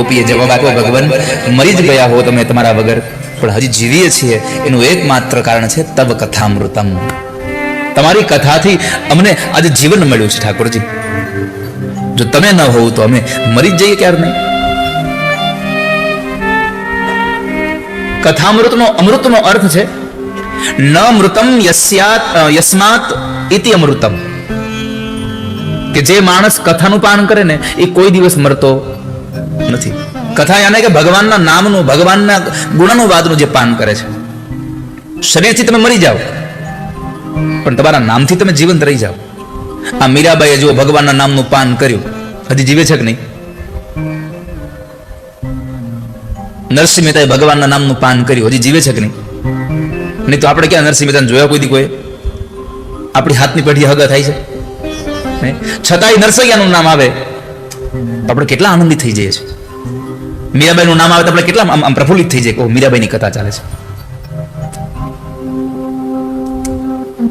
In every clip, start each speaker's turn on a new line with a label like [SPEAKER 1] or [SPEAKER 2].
[SPEAKER 1] ગોપીએ જવાબ આપ્યો, ભગવાન મરી જ ગયા હો તમે તમારા વગર, પણ હજી જીવીએ છીએ એનું એકમાત્ર કારણ છે તવ કથામૃતમ. તમારી કથાથી અમને આજે જીવન મળ્યું છે ઠાકોરજી. જો તમે ન હોવ તો અમે મરી જ જઈએ ક્યારે નહીં. કથામૃતનો અમૃતનો અર્થ છે ન મૃતમ યસ્માત ઇતિ અમૃતમ, કે જે માણસ કથાનું પાન કરે ને એ કોઈ દિવસ મરતો નથી. કથા યાને કે ભગવાનના નામનું, ભગવાનના ગુણાનુવાદનું જે પાન કરે છે. શરીરથી તમે મરી જાઓ પણ તમારા નામથી તમે જીવંત રહી જાઓ. આ મીરાબાઈએ જો ભગવાનના નામનું પાન કર્યું, હજી જીવે છે કે નહીં? નરસિંહ મહેતાએ ભગવાનના નામનું પાન કર્યું, હજી જીવે છે કે નહીં? નહીં તો આપણે ક્યાં નરસિંહ મહેતાને જોયા કોઈ દી? કોઈ આપણી હાથની પેઢી હગા થાય છે, છતાંય નરસૈયાનું નામ આવે તો આપણે કેટલા આનંદિત થઈ જઈએ છીએ. મીરાબાઈનું નામ આવે તો આપણે કેટલા આમ પ્રફુલ્લિત થઈ જાય કે મીરાબાઈની કથા ચાલે છે.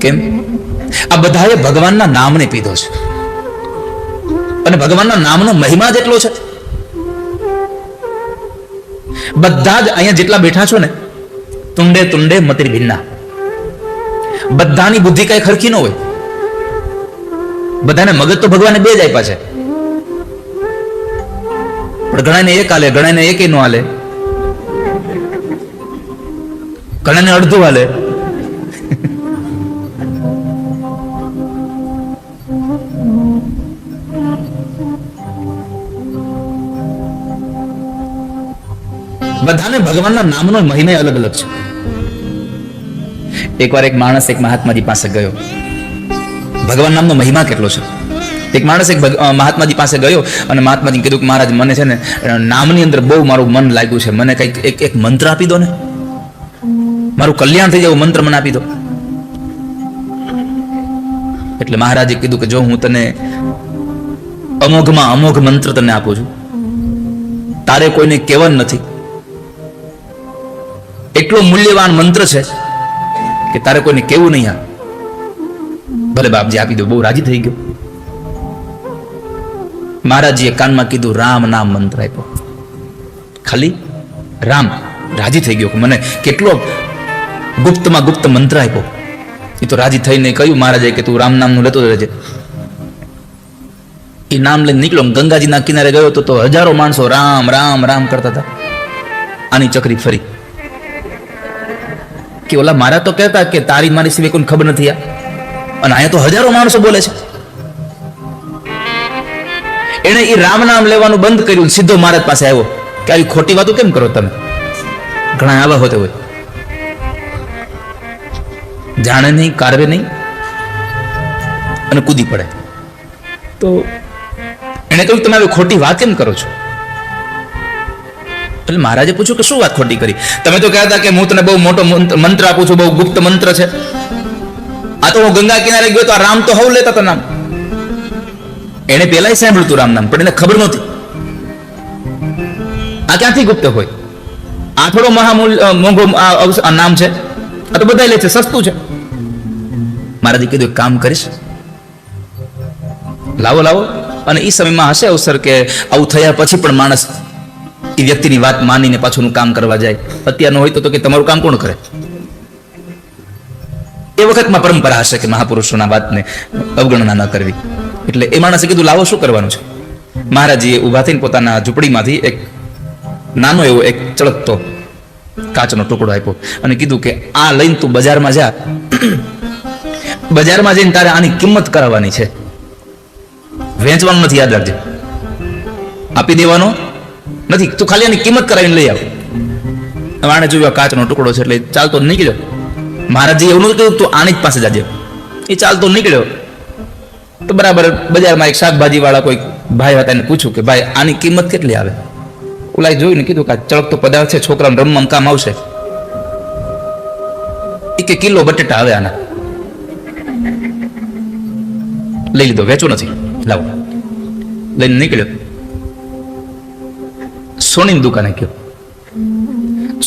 [SPEAKER 1] કેમ? આ બધાએ ભગવાનના નામને પીધો છે, અને ભગવાનના નામનો મહિમા જ એટલો છે. બધા જ અહીંયા જેટલા બેઠા છો ને, તુંડે તુંડે મતિર ભિન્ના, બધાની બુદ્ધિ કઈ ખરખી ન હોય. બધાને મગજ તો ભગવાને બે જ આપ્યા છે, પણ ઘણાને એક હાલે, ઘણાને એક નો હાલે, ઘણાને અડધું હાલે. બધાને ભગવાનના નામનો મહિમા અલગ અલગ છે. એકવાર એક માણસ એક મહાત્માજી પાસે ગયો. ભગવાન નામનો મહિમા કેટલો છે. એક માણસ એક મહાત્માજી પાસે ગયો અને મહાત્માજી કીધું કે મહારાજ મને છે ને નામની અંદર બહુ મારું મન લાગ્યું છે, મને કઈક એક મંત્ર આપી દો ને, મારું કલ્યાણ થઈ જાય એવો મંત્ર મને આપી દો. એટલે મહારાજે કીધું કે જો હું તને અમોઘમાં અમોઘ મંત્ર તને આપું છું, તારે કોઈને કહેવાનું નથી. એટલો મૂલ્યવાન મંત્ર છે કે તારે કોઈને કેવું નહીં. આ ભલે બાપજી આપી દો. બહુ રાજી થઈ ગયો. મહારાજજીએ કાનમાં કીધું રામ નામ મંત્ર આપ્યો. ખાલી રામ. રાજી થઈ ગયો કે મને કેટલો ગુપ્તમાં ગુપ્ત મંત્ર આપ્યો. એ તો રાજી થઈને કહ્યું મહારાજે કે તું રામ નામનું લેતો રહેજે. એ નામ લઈને નીકળ્યો. ગંગાજીના કિનારે ગયો તો હજારો માણસો રામ રામ રામ કરતા હતા. આની ચકરી ફરી કે ઓલા મારા તો કહેતા કે તારી મારી સિવાય કોઈ ખબર નથી, અને અહીંયા તો હજારો માણસો બોલે છે. એને એ રામ નામ લેવાનું બંધ કર્યું, સીધો મહારાજ પાસે આવ્યો કે આવી ખોટી વાતો કેમ કરો તમે? ઘણા આવા હોતે હોય, જાણે નહીં, કારવે નહીં અને કૂદી પડે. તો એને કહ્યું તમે આવી ખોટી વાત કેમ કરો છો? એટલે મહારાજે પૂછ્યું કે શું વાત ખોટી કરી? તમે તો કહેતા કે હું તને બહુ મોટો મંત્ર આપું છું, બહુ ગુપ્ત મંત્ર છે. આ તો હું ગંગા કિનારે ગયો તો આ રામ તો હવ લેતા હતા નામ. એને પેલા સાંભળ્યું હતું રામ નામ, પણ એને ખબર નહોતી આ ક્યાંથી ગુપ્ત હોય. આ થોડો મોંઘો નામ છે, આ તો બધા લે છે, સસ્તું છે. મહારાજે કીધું કામ કરીશ, લાવો લાવો. અને એ સમયમાં હશે અવસર કે આવું થયા પછી પણ માણસ એ વ્યક્તિની વાત માનીને પાછું કામ કરવા જાય. અત્યારનો હોય તો કે તમારું કામ કોણ કરે? એ વખતમાં પરંપરા હશે કે મહાપુરુષોના વાતને અવગણના ન કરવી. એટલે એ માણસે કીધું લાવો શું કરવાનું છે? મહારાજીએ ઉભા થઈને પોતાના ઝૂંપડીમાંથી એક નાનો એવો એક ચળકતો કાચનો ટુકડો આપ્યો અને કીધું કે આ લઈને તું બજારમાં જા. બજારમાં જઈને તારે આની કિંમત કરાવવાની છે, વેચવાનું નથી, યાદ રાખજે. આપી દેવાનો નથી, તું ખાલી આની કિંમત કરાવીને લઈ આવ. આને જોયો કાચનો ટુકડો છે એટલે ચાલતો નીકળ્યો. મહારાજજી એવું નતું કીધું તું આની જ પાસે જાજે. એ ચાલતો નીકળ્યો તો બરાબર બજારમાં એક શાકભાજી વાળા કોઈ ભાઈ હતા, એને પૂછ્યું કે ભાઈ આની કિંમત કેટલી આવે? ઓલા જોયું ને કીધું કે ચળકતો પદાર્થ છે, છોકરાને રમવામાં કામ આવશે. એ કે કિલો બટેટા આવે આના. લઈ લીધો, વેચો નથી, લાવો. લઈને નીકળ્યો. સોનીની દુકાને ગયો.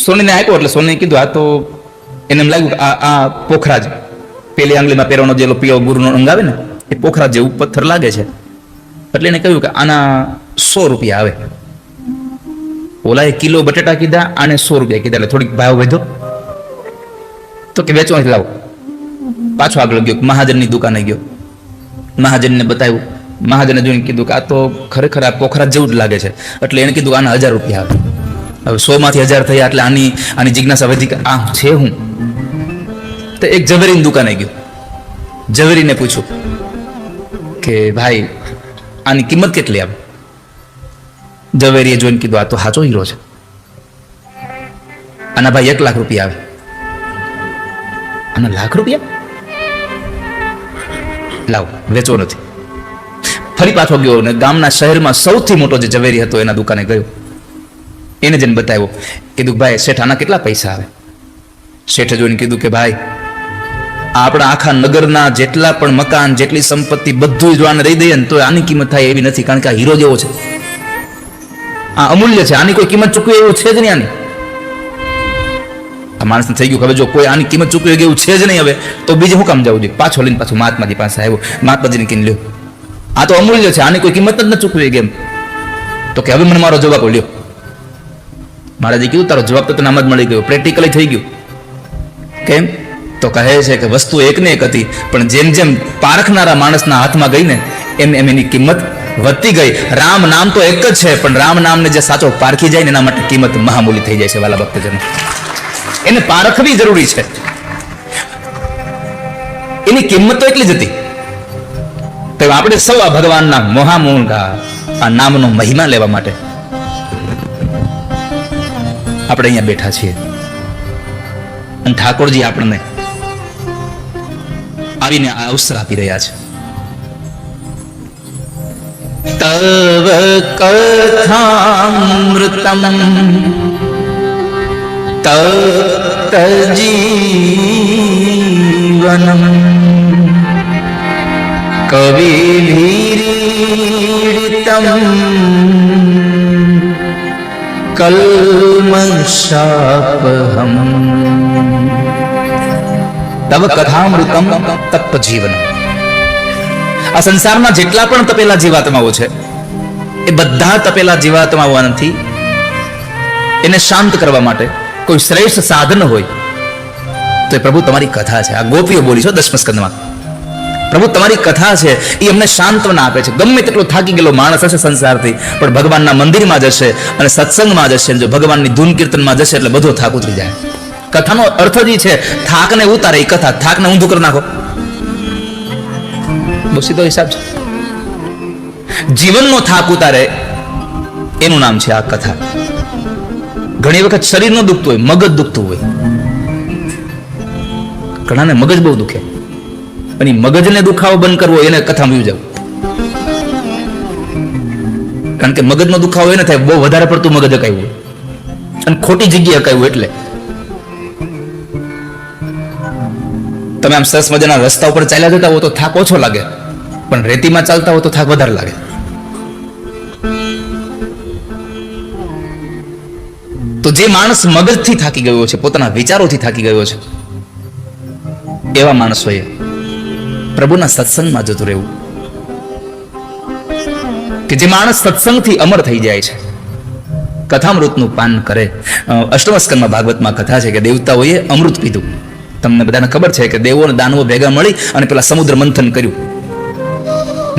[SPEAKER 1] સોનીને આપ્યો એટલે સોનીને કીધું આ તો એને એમ લાગ્યું કે આ પોખરાજ, પેલી આંગળીમાં પહેરવાનો જે પીળો ગુરુનો રંગ આવે ને એ પોખરાજ જેવું પથ્થર લાગે છે. એટલે એને કહ્યું કે આના 100 રૂપિયા આવે. ઓલા 1 કિલો બટેટા કીધા, આને 100 રૂપિયા કીધા, એટલે થોડીક ભાવ વધ્યો. તો કે વેચવાથી લાવો. પાછો આગળ ગયો, મહાજનની દુકાને ગયો, મહાજનને બતાવ્યું. મહાજને જોઈને કીધું કે આ તો ખરેખર આ પોખરા જેવું જ લાગે છે. એટલે એને કીધું આના 1000 રૂપિયા આવે. હવે 100 માંથી 1000 થયા એટલે આની જિજ્ઞાસા વધી કે આ છે હું. તો એક ઝવેરીની દુકાને ગયો, ઝવેરીને પૂછ્યું કે ભાઈ આની કિંમત કેટલી આવે? ઝવેરીએ જોઈને કીધું આ તો સાચો હીરો છે, આના ભાઈ 1 લાખ રૂપિયા આવે. આના 1 લાખ રૂપિયા? લાવ, વેચવો નથી. ફરી પાછો ગયો ને ગામના શહેરમાં સૌથી મોટો જે ઝવેરી હતો એના દુકાને ગયો. એને જઈને બતાવ્યો, કીધું ભાઈ શેઠ આના કેટલા પૈસા આવે? શેઠે જોઈને કીધું કે ભાઈ આપણા આખા નગરના જેટલા પણ મકાન, જેટલી સંપત્તિ બધું જ આને દઈ દઈએ ને તો આની કિંમત થાય એવી નથી, કારણ કે આ હીરો જેવો છે, આ અમૂલ્ય છે, આની કોઈ કિંમત ચૂકવે એવું છે જ નહીં. આની આ માણસને થઈ ગયું હવે જો કોઈ આની કિંમત ચૂકવે એવું છે જ નહીં, હવે તો બીજે શું કામ જવું જોઈએ? પાછો લઈને પાછું મહાત્માજી પાસે આવ્યો. મહાત્માજીને કીધું લ્યો આ તો અમૂલ્ય છે, આની કોઈ કિંમત જ ન ચૂકવી કેમ? તો કે હવે મને મારો જવાબ લ્યો. મહારાજે કીધું તારો જવાબ તો તને આમ જ મળી ગયો, પ્રેક્ટિકલી થઈ ગયું. કેમ? તો કહે છે કે વસ્તુ એક ને એક હતી, પણ જેમ જેમ પારખનારા માણસના હાથમાં ગઈ ને એમ એમ એની કિંમત વધતી ગઈ. રામ નામ તો એક જ છે, પણ રામ નામને જે સાચો પારખી જાય ને એના માટે કિંમત મહામૂલી થઈ જાય છે. વાલા ભક્તજનો, એને પારખવી જરૂરી છે. એની કિંમત તો એટલી જ હતી. તો આપણે સૌ આ ભગવાનના મહામૂંગા આ નામનો મહિમા લેવા માટે આપણે અહીંયા બેઠા છીએ. અને ઠાકોરજી આપણને આવીને આ અવસર આપી રહ્યા છે. તવ કથામૃતમ તત જીવનમ કવિભીરીડિતમ કલ્મષાપહમ તવ કથામૃતમ તપ્ત જીવનમ. આ સંસારના જેટલા પણ તપેલા જીવાત્માઓ છે એ બધા તપેલા જીવાત્માઓથી એને શાંત કરવા માટે કોઈ શ્રેષ્ઠ સાધન હોય તો એ પ્રભુ તમારી કથા છે. આ ગોપીઓ બોલી છો 10મા સ્કંદમાં. પ્રભુ તમારી કથા છે એ અમને સાંત્વના આપે છે. ગમે તેટલો થાકી ગયેલો માણસ હશે સંસારથી, પણ ભગવાનના મંદિરમાં જશે અને સત્સંગમાં જશે, જો ભગવાનની ધૂન કીર્તનમાં જશે એટલે બધો થાક ઉતરી જાય. કથાનો અર્થ જ છે થાકને ઉતારે. એ કથા થાકને ઊંધું કરી નાખો, બહુ સીધો હિસાબ છે. જીવનનો થાક ઉતારે એનું નામ છે આ કથા. ઘણી વખત શરીર નો દુખતું હોય, મગજ દુખતું હોય. ઘણાને મગજ બહુ દુખે, અને મગજને દુખાવો બંધ કરવો એને કથામાં જાવ, કારણ કે મગજનો દુખાવો એને થાય બહુ વધારે પડતું મગજ અકાયું અને ખોટી જગ્યાએ અકાયું. એટલે તમે આમ સરસ મજાના રસ્તા ઉપર ચાલ્યા જતા હો તો થાક ઓછો લાગે, પણ રેતીમાં ચાલતા હો તો થાક વધારે લાગે. તો જે માણસ મગજથી થાકી ગયો છે, પોતાના વિચારોથી થાકી ગયો છે, એવા માણસોએ પ્રભુના સત્સંગમાં જતું રહેવું. કે જે માણસ સત્સંગથી અમર થઈ જાય છે, કથામૃતનું પાન કરે. અષ્ટમ સ્કંદમાં ભાગવતમાં કથા છે કે દેવતાઓએ અમૃત પીધું. તમને બધાને ખબર છે કે દેવો અને દાનવો ભેગા મળી અને પેલા સમુદ્ર મંથન કર્યું.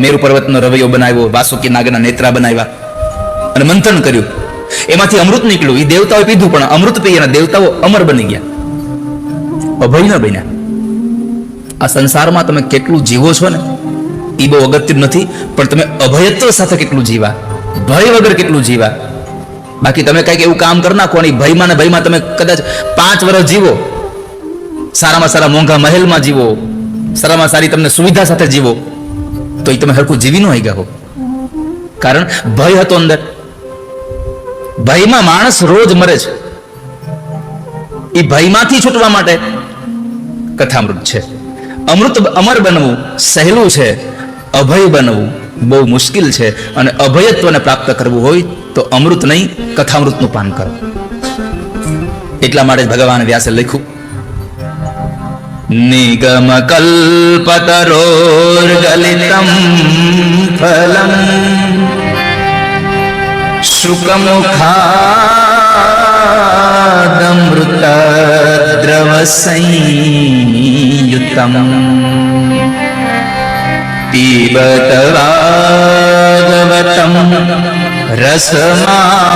[SPEAKER 1] મેરુ પર્વતનો રવૈયો બનાવ્યો, વાસુકી નાગના નેત્રા બનાવ્યા અને મંથન કર્યું. એમાંથી અમૃત નીકળ્યું. એ દેવતાઓએ પીધું, પણ અમૃત પી અને દેવતાઓ અમર બની ગયા, અભય ન બન્યા. આ સંસારમાં તમે કેટલું જીવો છો ને એ બહુ અગત્ય નથી, પણ તમે અભયત્વ સાથે કેટલું જીવા, ભય વગર કેટલું જીવા. બાકી તમે કઈક એવું કામ કરી નાખો અને ભયમાં ને ભયમાં તમે કદાચ 5 વર્ષ જીવો, સારામાં સારા મોંઘા મહેલમાં જીવો, સારામાં સારી તમને સુવિધા સાથે જીવો, તો એ તમે હરખું જીવી ન હોઈ ગયા હો. કારણ ભય હતો અંદર. ભયમાં માણસ રોજ મરે છે. એ ભયમાંથી છૂટવા માટે કથામૃત છે. અમૃત અમર બનવું સહેલું છે, અભય બનવું બહુ મુશ્કેલ છે. અને અભયત્વને પ્રાપ્ત કરવું હોય તો અમૃત નહીં, કથામૃતનું પાન કરો. એટલા માટે ભગવાન વ્યાસે લખ્યું, નિગમ કલ્પતરોર્ગલિતમ ફલમ શુકમુખાદમૃત દ્રવ સંયુતમ પીબત ભાગવતમ રસમાલયમ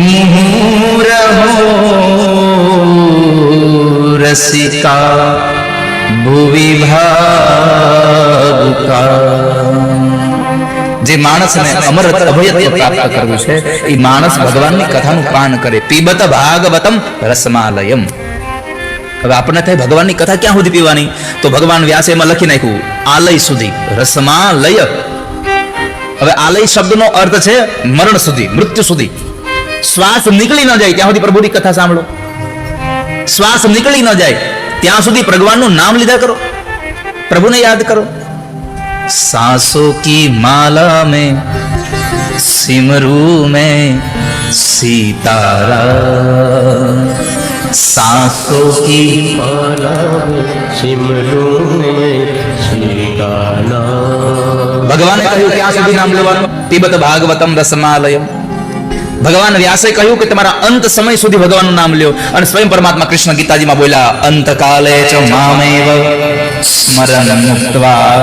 [SPEAKER 1] મુહુરહો રસિકા ભુવિ ભાવુકા. જે માણસને અમરત અભયત્વ પ્રાપ્ત કરવું છે એ માણસ ભગવાનની કથાનું પાન કરે. પીબત ભાગવતમ રસમાલયમ. હવે આપણને થાય ભગવાનની કથા ક્યાં સુધી પીવાની? તો ભગવાન વ્યાસે એમાં લખી નાખ્યું આલય સુધી, રસમાલય. હવે આલય શબ્દનો અર્થ છે મરણ સુધી, મૃત્યુ સુધી. શ્વાસ નીકળી ન જાય ત્યાં સુધી પ્રભુની કથા સાંભળો. શ્વાસ નીકળી ન જાય ત્યાં સુધી ભગવાનનું નામ લીધા કરો, પ્રભુને યાદ કરો. सांसों की माला में सिमरू में सीताराम. सांसों की माला में सिमरू में सीताराम. ભગવાને કહ્યું ક્યાં સુધી નામ લેવાનું? પિબત ભાગવતમ રસમાલયમ. ભગવાન વ્યાસે કહ્યું કે તમારા અંત સમય સુધી ભગવાનનું નામ લ્યો. અને સ્વયં પરમાત્મા કૃષ્ણ ગીતાજીમાં બોલ્યા અંતકાલે ચ મામેવ સ્મરણ મુક્ત્વા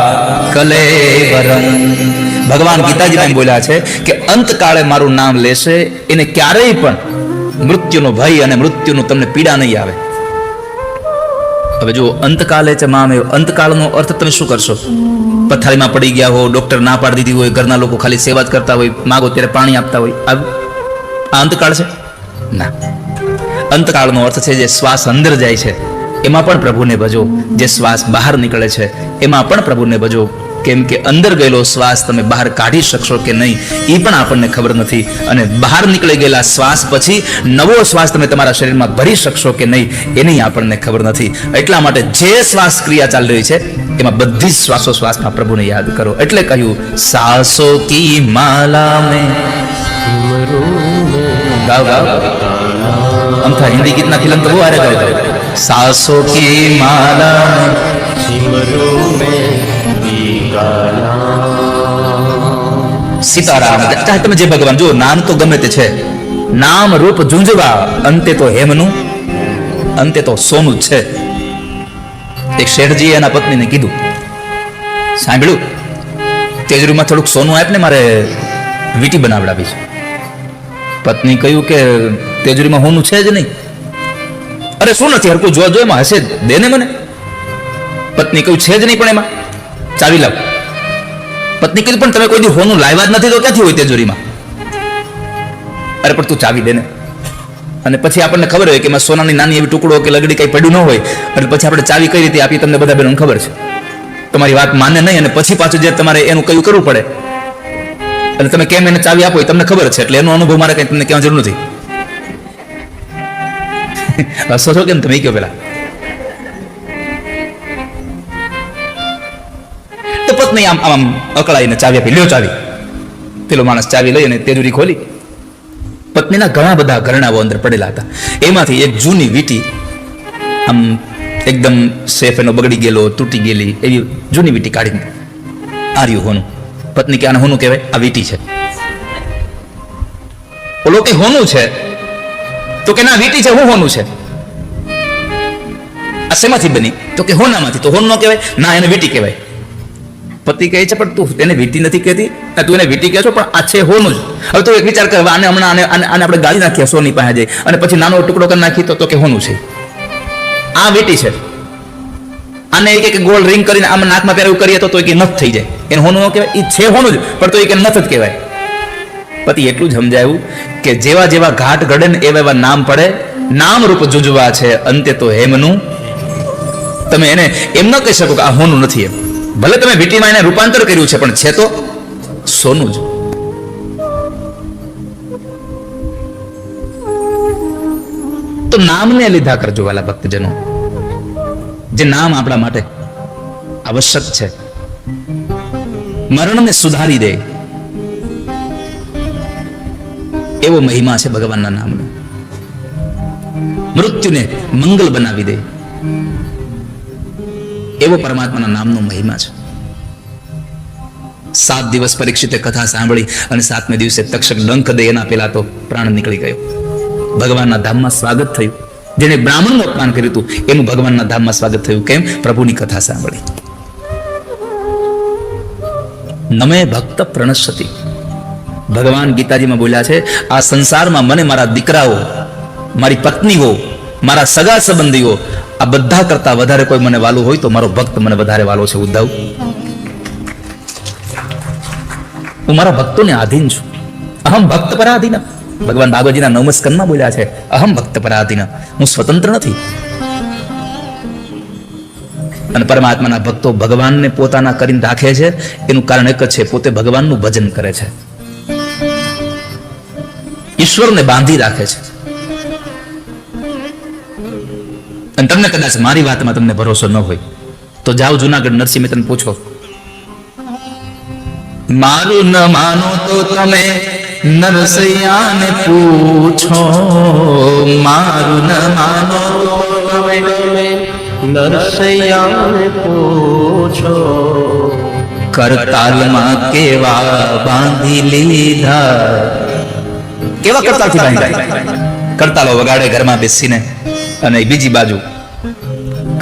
[SPEAKER 1] કલેવરમ. ભગવાન ગીતાજીમાં બોલ્યા છે કે અંતકાળે મારું નામ લેશે એને ક્યારેય પણ મૃત્યુનો ભય અને મૃત્યુનું તમને પીડા નહીં આવે. હવે જો અંતકાલે ચ મામેવ, અંતકાળનો અર્થ તમે શું કરશો? પથારીમાં પડી ગયા હો, ડોક્ટર ના પાડી દીધી હોય, ઘરના લોકો ખાલી સેવા જ કરતા હોય, માગો ત્યારે પાણી આપતા હોય, આ અંતકાળ છે? ના. અંતકાળનો અર્થ છે જે શ્વાસ અંદર જાય છે એમાં પણ પ્રભુને ભજો, જે શ્વાસ બહાર નીકળે છે એમાં પણ પ્રભુને ભજો. કેમ કે અંદર ગયેલો શ્વાસ તમે બહાર કાઢી શકશો કે નહીં એ પણ આપણને ખબર નથી. અને બહાર નીકળી ગયેલા શ્વાસ પછી નવો શ્વાસ તમે તમારા શરીરમાં ભરી શકશો કે નહીં એની આપણને ખબર નથી. એટલા માટે જે શ્વાસ ક્રિયા ચાલી રહી છે એમાં બધી જ શ્વાસોશ્વાસમાં પ્રભુને યાદ કરો. એટલે કહ્યું સાસો કી માલા મેં ગાવ ગાવ. અમથા હિન્દી ગીતના ફિલ્મ તો બહુ હારે ગાવ. સાસો કી માલા સીતારામ. ચાહે તમે જે ભગવાન જો નામ તો ગમે તે છે, નામ રૂપ ઝુંઝવા, અંતે તો હેમનું, અંતે તો સોનું જ છે. એક શેઠજીએ એના પત્નીને કીધું, સાંભળ્યું તેજરીમાં થોડુંક સોનું આપ ને, મારે વીટી બનાવડાવી છે. પત્ની કહ્યું કે તેજરીમાં હોનું છે જ નહીં. અરે શું નથી હરકું જો એમાં હશે દે ને મને. પત્ની કહ્યું છે જ નહીં પણ એમાં ચાવી લાવ. પત્ની કીધું પણ તમે કોઈ દી હોનું લાવ્યા જ નથી તો ક્યાંથી હોય તેજોરીમાં? અરે પણ તું ચાવી દે ને. અને પછી આપણને ખબર હોય કે એમાં સોનાની નાની એવી ટુકડો કે લગડી કઈ પડ્યું ન હોય, એટલે પછી આપણે ચાવી કઈ રીતે આપી તમને બધા બેનોને ખબર છે. તમારી વાત માને નહીં અને પછી પાછું જે તમારે એનું કયું કરવું પડે, એટલે તમે કેમ એને ચાવી આપો એ તમને ખબર છે. એટલે એનો અનુભવ મારે કઈ તમને કહેવાની જરૂર નથી. હસો છો કેમ તમે કયો પેલા? તો પત્ની આમ આમ અકળાઈને ચાવી આપી, લ્યો ચાવી. પેલો માણસ ચાવી લઈ અને તેજુરી ખોલી. પત્નીના ઘણા બધા ઘરણાઓ અંદર પડેલા હતા. એમાંથી એક જૂની વીટી, આમ એકદમ સેફ એનો બગડી ગયેલો તૂટી ગયેલી એવી જૂની વીટી કાઢીને આર્યું હોનું. પત્ની કે આને હોનું કહેવાય? આ વીટી છે. ઓલો કે હોનું છે, તો કે ના વીટી છે, હું હોનું છે. આ શેમાંથી બની? તો કે હોનામાંથી. તો હોનું ન કહેવાય? ના, એને વીટી કહેવાય. પતિ કહે છે પણ તું એને વીટી નથી કહેતી, તું એને વીટી કહે છો પણ આ છે હોનું જ. હવે તું એક વિચાર કર, આને હમણાં આને આપણે ગાળી નાખીએ સોની પાસે જઈ અને પછી નાનો ટુકડો કરી નાખી તો કે હોનું છે. આ વીટી છે. આને એક ગોળ રિંગ કરીને આમાં નાકમાં પહેરવું કરીએ તો કે નથ થઈ જાય. એને હોનું ન કહેવાય? એ છે હોનું જ પણ તો એ કે નથ જ કહેવાય. પતિ એટલું જ સમજાયું કે જેવા જેવા ઘાટ ઘડે ને એવા એવા નામ પડે. નામ રૂપ જુજવા છે, અંતે તો હેમનું. તમે એને એમ ન કહી શકો કે આ હોનું નથી. એમ ભલે તમે વીટીમાં એને રૂપાંતર કર્યું છે પણ છે તો સોનું જ. તો નામને લીધા કરજો વાલા ભક્તજનો. જે નામ આપણા માટે આવશ્યક છે, મરણને સુધારી દે એવો મહિમા છે ભગવાનના નામનો. મૃત્યુને મંગલ બનાવી દે એવો પરમાત્માના નામનો મહિમા છે. 7 દિવસ પરીક્ષિતે કથા સાંભળી અને 7મે દિવસે તક્ષક ડંખ દે એના પેલા તો પ્રાણ નીકળી ગયો. ભગવાનના ધામમાં સ્વાગત થયું. જેને બ્રાહ્મણનું અપમાન કર્યું હતું એનું ભગવાનના ધામમાં સ્વાગત થયું. કેમ? પ્રભુની કથા સાંભળી. નમે ભક્ત પ્રણશ્યતિ. ભગવાન ગીતાજીમાં બોલ્યા છે, આ સંસારમાં મને મારા દીકરાઓ, મારી પત્નીઓ, મારા સગા સંબંધીઓ, આ બધા કરતા વધારે કોઈ મને વાલું હોય તો મારો ભક્ત મને વધારે વાલો છે. ઉદ્ધવ, હું મારા ભક્તોને આધીન છું. અહમ ભક્ત પરાધીન. ભગવાન ભાગવતજીના 9મા સ્કંદમાં બોલ્યા છે, અહમ ભક્ત પરાધીન. હું સ્વતંત્ર નથી. અને પરમાત્માના ભક્તો ભગવાનને પોતાના કરીને રાખે છે. એનું કારણ એક જ છે, પોતે ભગવાનનું ભજન કરે છે, ઈશ્વરને બાંધી રાખે છે. અને તમને કદાચ મારી વાતમાં તમને ભરોસો ન હોય તો જાઓ જુનાગઢ નરસિંહ મહેતાને પૂછો. મારું ન માનો તો તમે નરસૈયાને પૂછો. મારું ન માનો
[SPEAKER 2] નરસૈયાને પૂછો.
[SPEAKER 1] કરતાલમાં કેવા બાંધી લીધા. કેવા કરતાલથી બાંધ્યા? કરતાલો વગાડે ઘરમાં બેસીને, અને બીજી બાજુ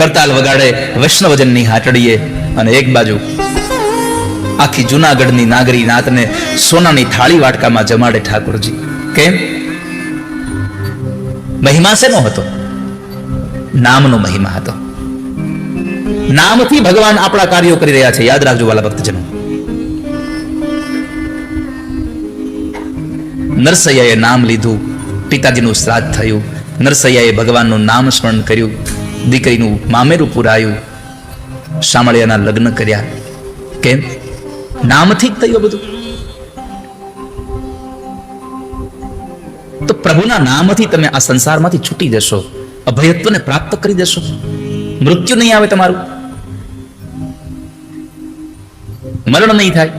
[SPEAKER 1] કરતાલ વગાડે વૈષ્ણવજનની હાટડીએ, અને એક બાજુ આખી જુનાગઢની નાગરી નાતને સોનાની થાળી વાટકામાં જમાડે ઠાકોરજી. કેમ? મહિમા શેનો હતો? નામનો મહિમા હતો. નામથી ભગવાન આપણા કાર્યો કરી રહ્યા છે. યાદ રાખજો વાલા ભક્તજનો. નરસૈયાએ નામ લીધું, પિતાજીનું શ્રાદ્ધ થયું. નરસૈયાએ ભગવાનનું નામ સ્મરણ કર્યું, દીકરીનું મામેરું પુરાયું, શામળિયાના લગ્ન કર્યા. કેમ? નામથી જ થયું બધું. તો પ્રભુના નામથી તમે આ સંસારમાંથી છૂટી જશો, અભયત્વને પ્રાપ્ત કરી જશો. મૃત્યુ નહીં આવે તમારું, મરણ નહીં થાય.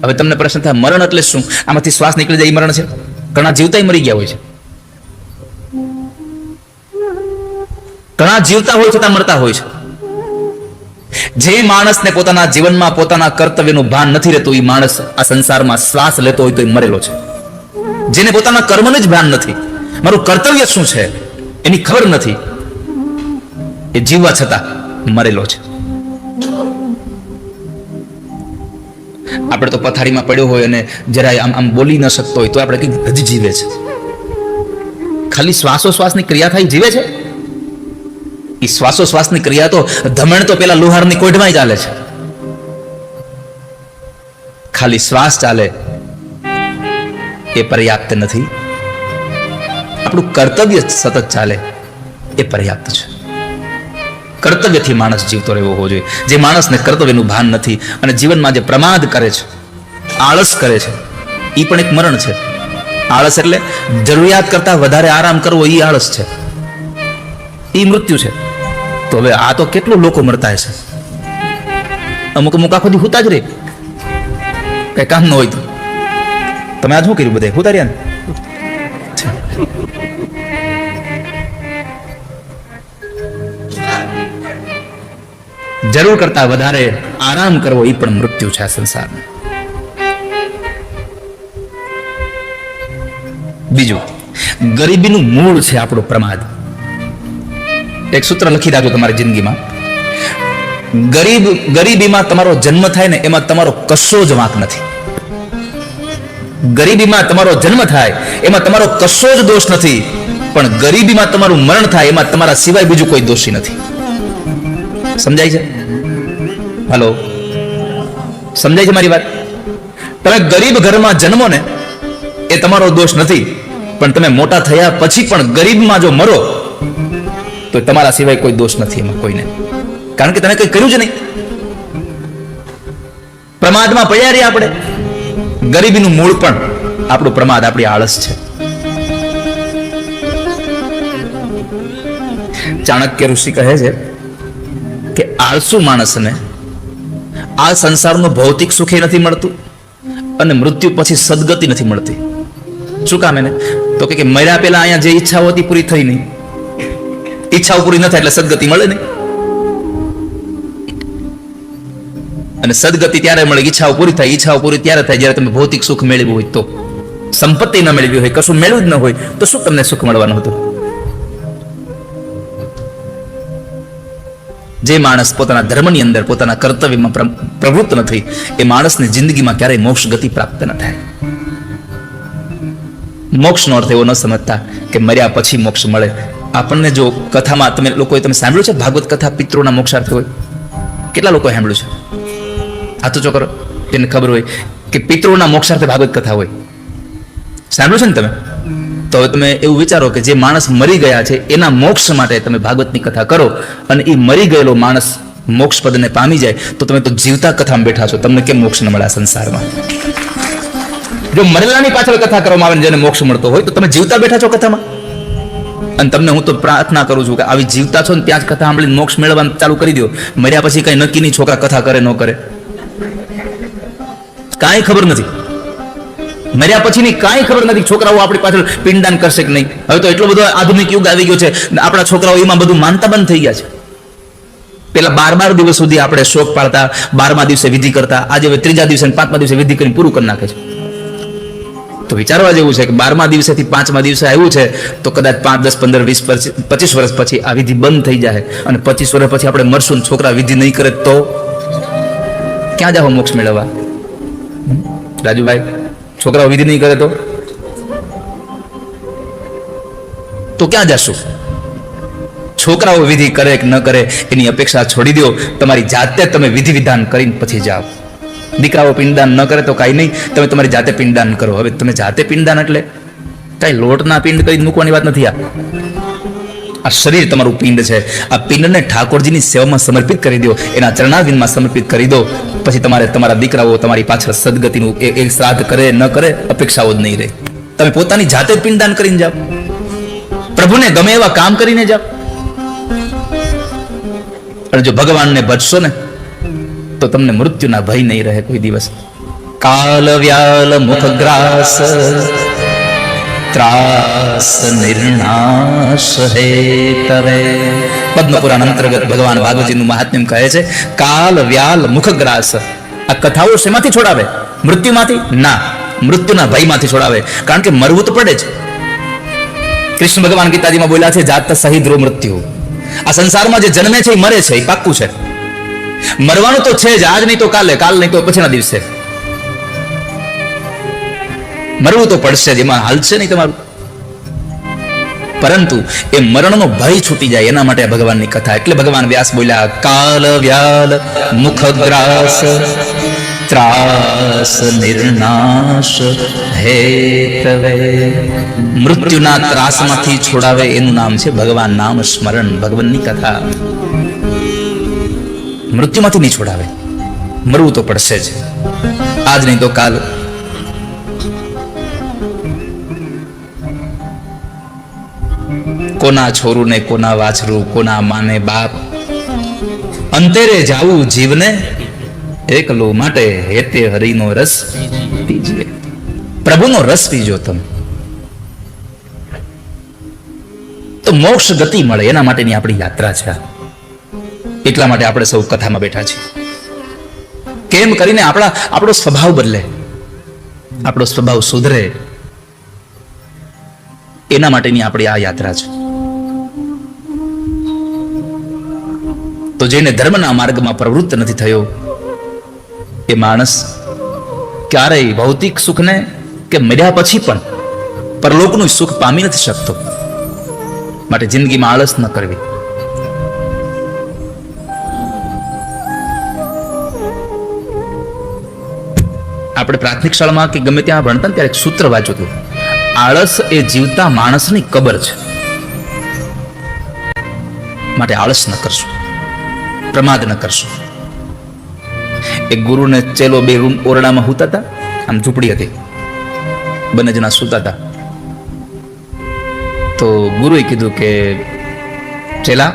[SPEAKER 1] હવે તમને પ્રશ્ન થાય, મરણ એટલે શું? આમાંથી શ્વાસ નીકળી જાય એ મરણ છે? ઘણા જીવતા મરી ગયા હોય છે. ઘણા જીવતા હોય છતાં મરતા હોય છે. જે માણસને પોતાના જીવનમાં પોતાના કર્તવ્યનું ભાન નથી રહેતું, એ માણસ આ સંસારમાં શ્વાસ લેતો હોય તો એ મરેલો છે. જેને પોતાના કર્મનું જ ભાન નથી, મારું કર્તવ્ય શું છે એની ખબર નથી, એ જીવવા છતાં મરેલો છે. આપણે તો પથારીમાં પડ્યો હોય અને જરાય આમ બોલી ન શકતો હોય તો આપણે કઈ હજી જીવે છે. ખાલી શ્વાસોશ્વાસની ક્રિયા થાય જીવે છે. એ શ્વાસોશ્વાસની ક્રિયા તો ધમણ તો પેલા લોહારની કોઢમાં ચાલે છે. ખાલી શ્વાસ ચાલે એ પર્યાપ્ત નથી. આપણું કર્તવ્ય સતત ચાલે એ પર્યાપ્ત છે. કર્તવ્યથી માણસ જીવતો રહેવો હોવો જોઈએ. જે માણસને કર્તવ્યનું ભાન નથી અને જીવનમાં જે પ્રમાદ કરે છે, આળસ કરે છે, એ પણ એક મરણ છે. આળસ એટલે જરૂરિયાત કરતા વધારે આરામ કરવો, એ આળસ છે, એ મૃત્યુ છે. તો હવે આ તો કેટલું લોકો મરતા હશે. અમુક આખો દી હુતા જ રે, કઈ કામ ન હોય તો. તમે આજ શું કર્યું? બધે હુતા રહ્યા ને. જરૂર કરતા વધારે આરામ કરવો એ પણ મૃત્યુ છે આ સંસારમાં. બીજું, ગરીબીનું મૂળ છે આપણો પ્રમાદ. એક સૂત્ર લખી રાખજો તમારી જિંદગીમાં. ગરીબીમાં તમારો જન્મ થાય ને એમાં તમારો કશો જ વાંક નથી. ગરીબીમાં તમારો જન્મ થાય એમાં તમારો કશો જ દોષ નથી, પણ ગરીબીમાં તમારું મરણ થાય એમાં તમારા સિવાય બીજું કોઈ દોષી નથી. સમજાય છે? હલો, સમજાય છે મારી વાત? તમે ગરીબ ઘરમાં જન્મો ને એ તમારો દોષ નથી, પણ તમે મોટા થયા પછી પણ ગરીબમાં જો મરો તો તમારા સિવાય કોઈ દોષ નથી એમાં કોઈને. કારણ કે તમે કંઈ કર્યું જ નહીં. પ્રમાદમાં પડ્યા રહ્યા આપણે. ગરીબીનું મૂળ પણ આપણું પ્રમાદ, આપણી આળસ છે. ચાણક્ય ઋષિ કહે છે કે આળસુ માણસને આ સંસારનું ભૌતિક સુખ નથી મળતું અને મૃત્યુ પછી સદગતિ નથી મળતી. શું કામ એને? તો કે મર્યા પહેલા અહીંયા જે ઈચ્છાઓ હતી પૂરી થઈ નહીં. ઈચ્છાઓ પૂરી ન થાય એટલે સદગતિ મળે નહીં. અને સદગતિ ત્યારે મળે, ઈચ્છાઓ પૂરી થાય. ઈચ્છાઓ પૂરી ત્યારે થાય જ્યારે તમે ભૌતિક સુખ મેળવ્યું હોય તો. સંપત્તિ ન મેળવી હોય, કશું મેળવ્યું જ ન હોય તો શું તમને સુખ મળવાનું હતું? જે માણસ પોતાના ધર્મની અંદર પોતાના કર્તવ્યમાં પ્રવૃત્ત નથી, એ માણસની જિંદગીમાં ક્યારેય મોક્ષ ગતિ પ્રાપ્ત ન થાય. મોક્ષનો અર્થ એવો ન સમજતા કે મર્યા પછી મોક્ષ મળે. આપણને જો કથામાં તમે સાંભળ્યું છે ભાગવત કથા પિતૃના મોક્ષાર્થ હોય? કેટલા લોકોએ સાંભળ્યું છે? હાથ ઊંચો કરો એને ખબર હોય કે પિતૃના મોક્ષાર્થે ભાગવત કથા હોય. સાંભળ્યું છે ને તમે? તો હવે તમે એવું વિચારો કે જે માણસ મરી ગયા છે એના મોક્ષ માટે તમે ભાગવતની કથા કરો અને એ મરી ગયેલો માણસ મોક્ષ પદને પામી જાય તો તમે તો જીવતા કથામાં બેઠા છો. તમને કેમ મોક્ષ ન મળે સંસારમાં? જો મરેલાની પાછળ કથા કરવામાં આવે જેને મોક્ષ મળતો હોય તો તમે જીવતા બેઠા છો કથામાં. અને તમને હું તો પ્રાર્થના કરું છું કે આવી જીવતા છો ને ત્યાં જ કથા સાંભળીને મોક્ષ મેળવવાનું ચાલુ કરી દો. મર્યા પછી કઈ નક્કી નહીં છોકરા કથા કરે ન કરે, કાંઈ ખબર નથી. મર્યા પછીની કાંઈ ખબર નથી છોકરાઓ આપણી પાછળ પિંડદાન કરશે કે નહીં. હવે તો એટલો બધો આધુનિક યુગ આવી ગયો છે, આપણા છોકરાઓ એમાં બધું માનતા બંધ થઈ ગયા છે. પેલા 12 દિવસ સુધી આપણે શોક પાડતા, 12મા દિવસે વિધિ કરતા, આજે હવે 3જા દિવસે 5મા દિવસે વિધિ કરીને પૂરું કરી નાખે છે. તો વિચારવા જેવું છે કે 12મા દિવસેથી 5મા દિવસે આવ્યું છે તો કદાચ 5, 10, 15, 20, 25 વર્ષ પછી આ વિધિ બંધ થઈ જાય અને 25 વર્ષ પછી આપણે મરશું, છોકરા વિધિ નહીં કરે તો ક્યાં જાઓ મોક્ષ મેળવવા? રાજુભાઈ, છોકરાઓ વિધિ નહીં કરે તો ક્યાં જશું? છોકરાઓ વિધિ કરે કે ન કરે એની અપેક્ષા છોડી દો. તમારી જાતે તમે વિધિ વિધાન કરીને પછી જાઓ. દીકરાઓ પિંડદાન ન કરે તો કાંઈ નહીં, તમે તમારી જાતે પિંડદાન કરો. હવે તમે જાતે પિંડદાન એટલે કાંઈ લોટના પિંડ કરી મૂકવાની વાત નથી. આ શરીર તમારું પિંડ છે. આ પિંડને ઠાકોરજીની સેવામાં સમર્પિત કરી દો, એના ચરણારવિંદમાં સમર્પિત કરી દો. પછી તમારે તમારા દીકરાઓ તમારી પાછળ સદગતિનું એક શ્રાદ્ધ કરે ન કરે અપેક્ષાઓ જ નહીં રહે. તમે પોતાની જાતે જ પિંડદાન કરીને જાઓ, પ્રભુને ગમે એવા કામ કરીને જાઓ. અને જો ભગવાનને ભજશો ને તો તમને મૃત્યુના ભય નહીં રહે કોઈ દિવસ. કાલ વ્યાલ મુખગ્રાસ ત્રાસ નિર્ણાશ હે તવે. પદ્મપુરાણ અંતર્ગત ભગવાન ભાગવતીનું મહાત્મ્ય કહે છે કાલ વ્યાલ મુખગ્રાસ. આ કથાઓ શેમાંથી છોડાવે? મૃત્યુમાંથી? ના, મૃત્યુના ભયમાંથી છોડાવે. કારણ કે મરવું તો પડે જ. કૃષ્ણ ભગવાન ગીતાજીમાં બોલ્યા છે જાત સહી ધ્રુવ મૃત્યુ. આ સંસારમાં જે જન્મે છે એ મરે છે, એ પાક્કું છે. મરવાનું તો છે જ, આજ નહીં તો કાલે, કાલ નહીં તો પછીના દિવસે મરવું તો પડશે જ, એમાં હાલશે નહીં તમારું. પરંતુ એ મરણનો ભય છૂટી જાય એના માટે ભગવાનની કથા. એટલે ભગવાન વ્યાસ બોલ્યા કાલ વ્યાલ મુખગ્રાસ ત્રાસ નિર્નાશ હેતવે. મૃત્યુના ત્રાસમાંથી છોડાવે એનું નામ છે ભગવાન નામ સ્મરણ, ભગવાનની કથા. મૃત્યુમાંથી નહીં છોડાવે, મરવું તો પડશે જ, આજ નહીં તો કાલ. કોના છોરું ને કોના વાછરું, કોના માને બાપ, અંતેરે જાવું જીવને એકલો માટે હેતે હરિનો રસ પીજે. પ્રભુનો રસ પીજો તમે તો મોક્ષ ગતિ મળે. એના માટેની આપણી યાત્રા છે. એટલા માટે આપણે સૌ કથામાં બેઠા છીએ. કેમ કરીને આપણો સ્વભાવ બદલે, આપણો સ્વભાવ સુધરે, એના માટેની આપણી આ યાત્રા છે. તો જેને ધર્મના માર્ગમાં પ્રવૃત્ત નથી થયો એ માણસ ક્યારેય ભૌતિક સુખને કે મર્યા પછી પણ પરલોકનું સુખ પામી નથી શકતો. માટે જિંદગીમાં આળસ ન કરવી. આપણે પ્રાથમિક શાળામાં કે ગમે ત્યાં ભણતા ત્યારે એક સૂત્ર વાંચ્યું હતું, આળસ એ જીવતા માણસની કબર છે. માટે આળસ ન કરશું, પ્રમાદ ન કરશું. એક ગુરુને ચેલો 2 રૂમ ઓરડામાં સૂતા હતા, આમ ઝૂંપડી હતી, બંને જણા સૂતા હતા. તો ગુરુએ કીધું કે ચેલા,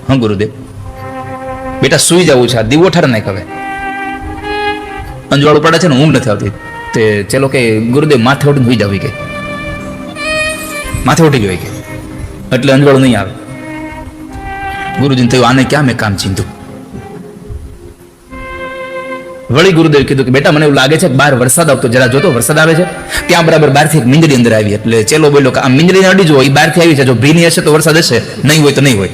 [SPEAKER 1] હા ગુરુદેવ, બેટા સુઈ જવું છે, આ દીવો ઠાર નાખ, હવે અંજવાળું પડે છે ને ઊંઘ નથી આવતી. તે ચેલો કે ગુરુદેવ માથે ઉઠીને સુઈ જાવ કે માથે ઉઠી ગયો કે એટલે અંજવાળું નહીં આવે. ગુરુજીને થયું આને ક્યાં મેં કામ ચીંધું. વળી ગુરુદેવ કીધું કે બેટા મને એવું લાગે છે કે બહાર વરસાદ આવતો, જરા જોતો વરસાદ આવે છે. ત્યાં બરાબર બહારથી એક મીંદડી અંદર આવી, એટલે ચેલો બોલ્યો કે આ મીંદડીને અડી જો, એ બહારથી આવી છે, જો ભીની હશે તો વરસાદ હશે, નહીં હોય તો નહીં હોય.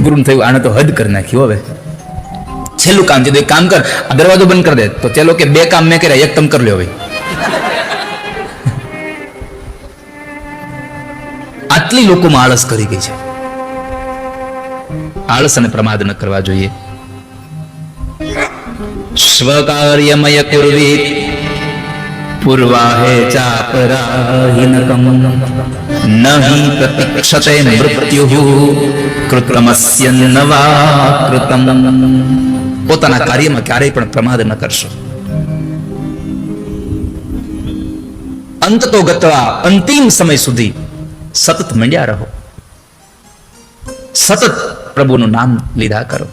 [SPEAKER 1] ગુરુને થયું આને તો હદ કરી નાખ્યું. હવે છેલ્લું કામ છે, એક કામ કર, આ દરવાજો બંધ કરી દે. તો ચેલો કે બે કામ મેં કર્યા, એક તમે કરી લ્યો. હવે આટલી લોકોમાં આળસ કરી ગઈ છે. આળસ અને પ્રમાદ ન કરવા જોઈએ. સ્વકાર્યમય કુર્વીત પૂર્વાહે ચાપરાહિનકમ નહિ પ્રતિક્ષતે મૃત્યુઃ કૃત્રમસ્ય નવા કૃતમ. પોતાના કાર્યમાં ક્યારેય પણ પ્રમાદ ન કરશો. અંતતો ગત્વા, અંતિમ સમય સુધી સતત મંડ્યા રહો. સતત પ્રભુનું નામ લીધા કરો.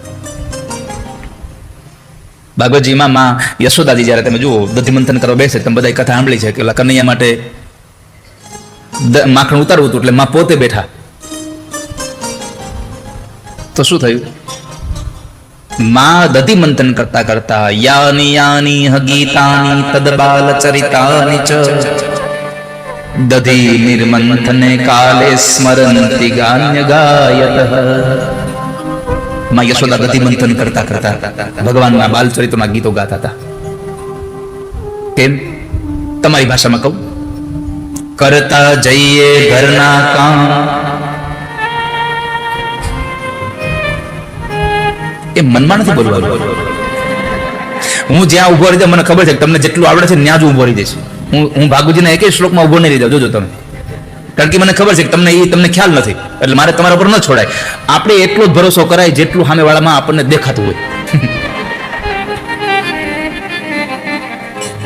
[SPEAKER 1] ભાગવતજીમાં માં યશોદાજી જયારે તમે જુઓ દધિમંથન કરવા બેસે, તમે બધા કથા સાંભળી છે કે ઓલા કનૈયા માટે માખણ ઉતારવું હતું, એટલે માં પોતે બેઠા. તો શું થયું? માં દધિમંથન કરતા કરતા યાની યાની હગીતાની તદબાલ ચરિતાની ચ દધી નિર્મંથને કાલે સ્મરંતિ ગાન્ય ગાયત. માં યશોદા દધી મંથન કરતા કરતા ભગવાનના બાલચરિત્રના ગીતો ગાતા હતા. કેમ? તમારી ભાષામાં કહું, કરતા જઈએ ઘરના કામ. એ મનમાં નથી બોલવાનું. હું જ્યાં ઉભો રહી જાઉં, મને ખબર છે કે તમને જેટલું આવડે છે ત્યાં જ ઉભો રહી જઈશ. હું ભાગવતજીના એક શ્લોકમાં ઉભો નહીં રહી જાઉં, જોજો તમે. કારણ કે મને ખબર છે કે તમને ખ્યાલ નથી, એટલે મારે તમારા પર ન છોડાય. આપણે એટલો જ ભરોસો કરાય જેટલું સામે વાળામાં આપણને દેખાતું હોય.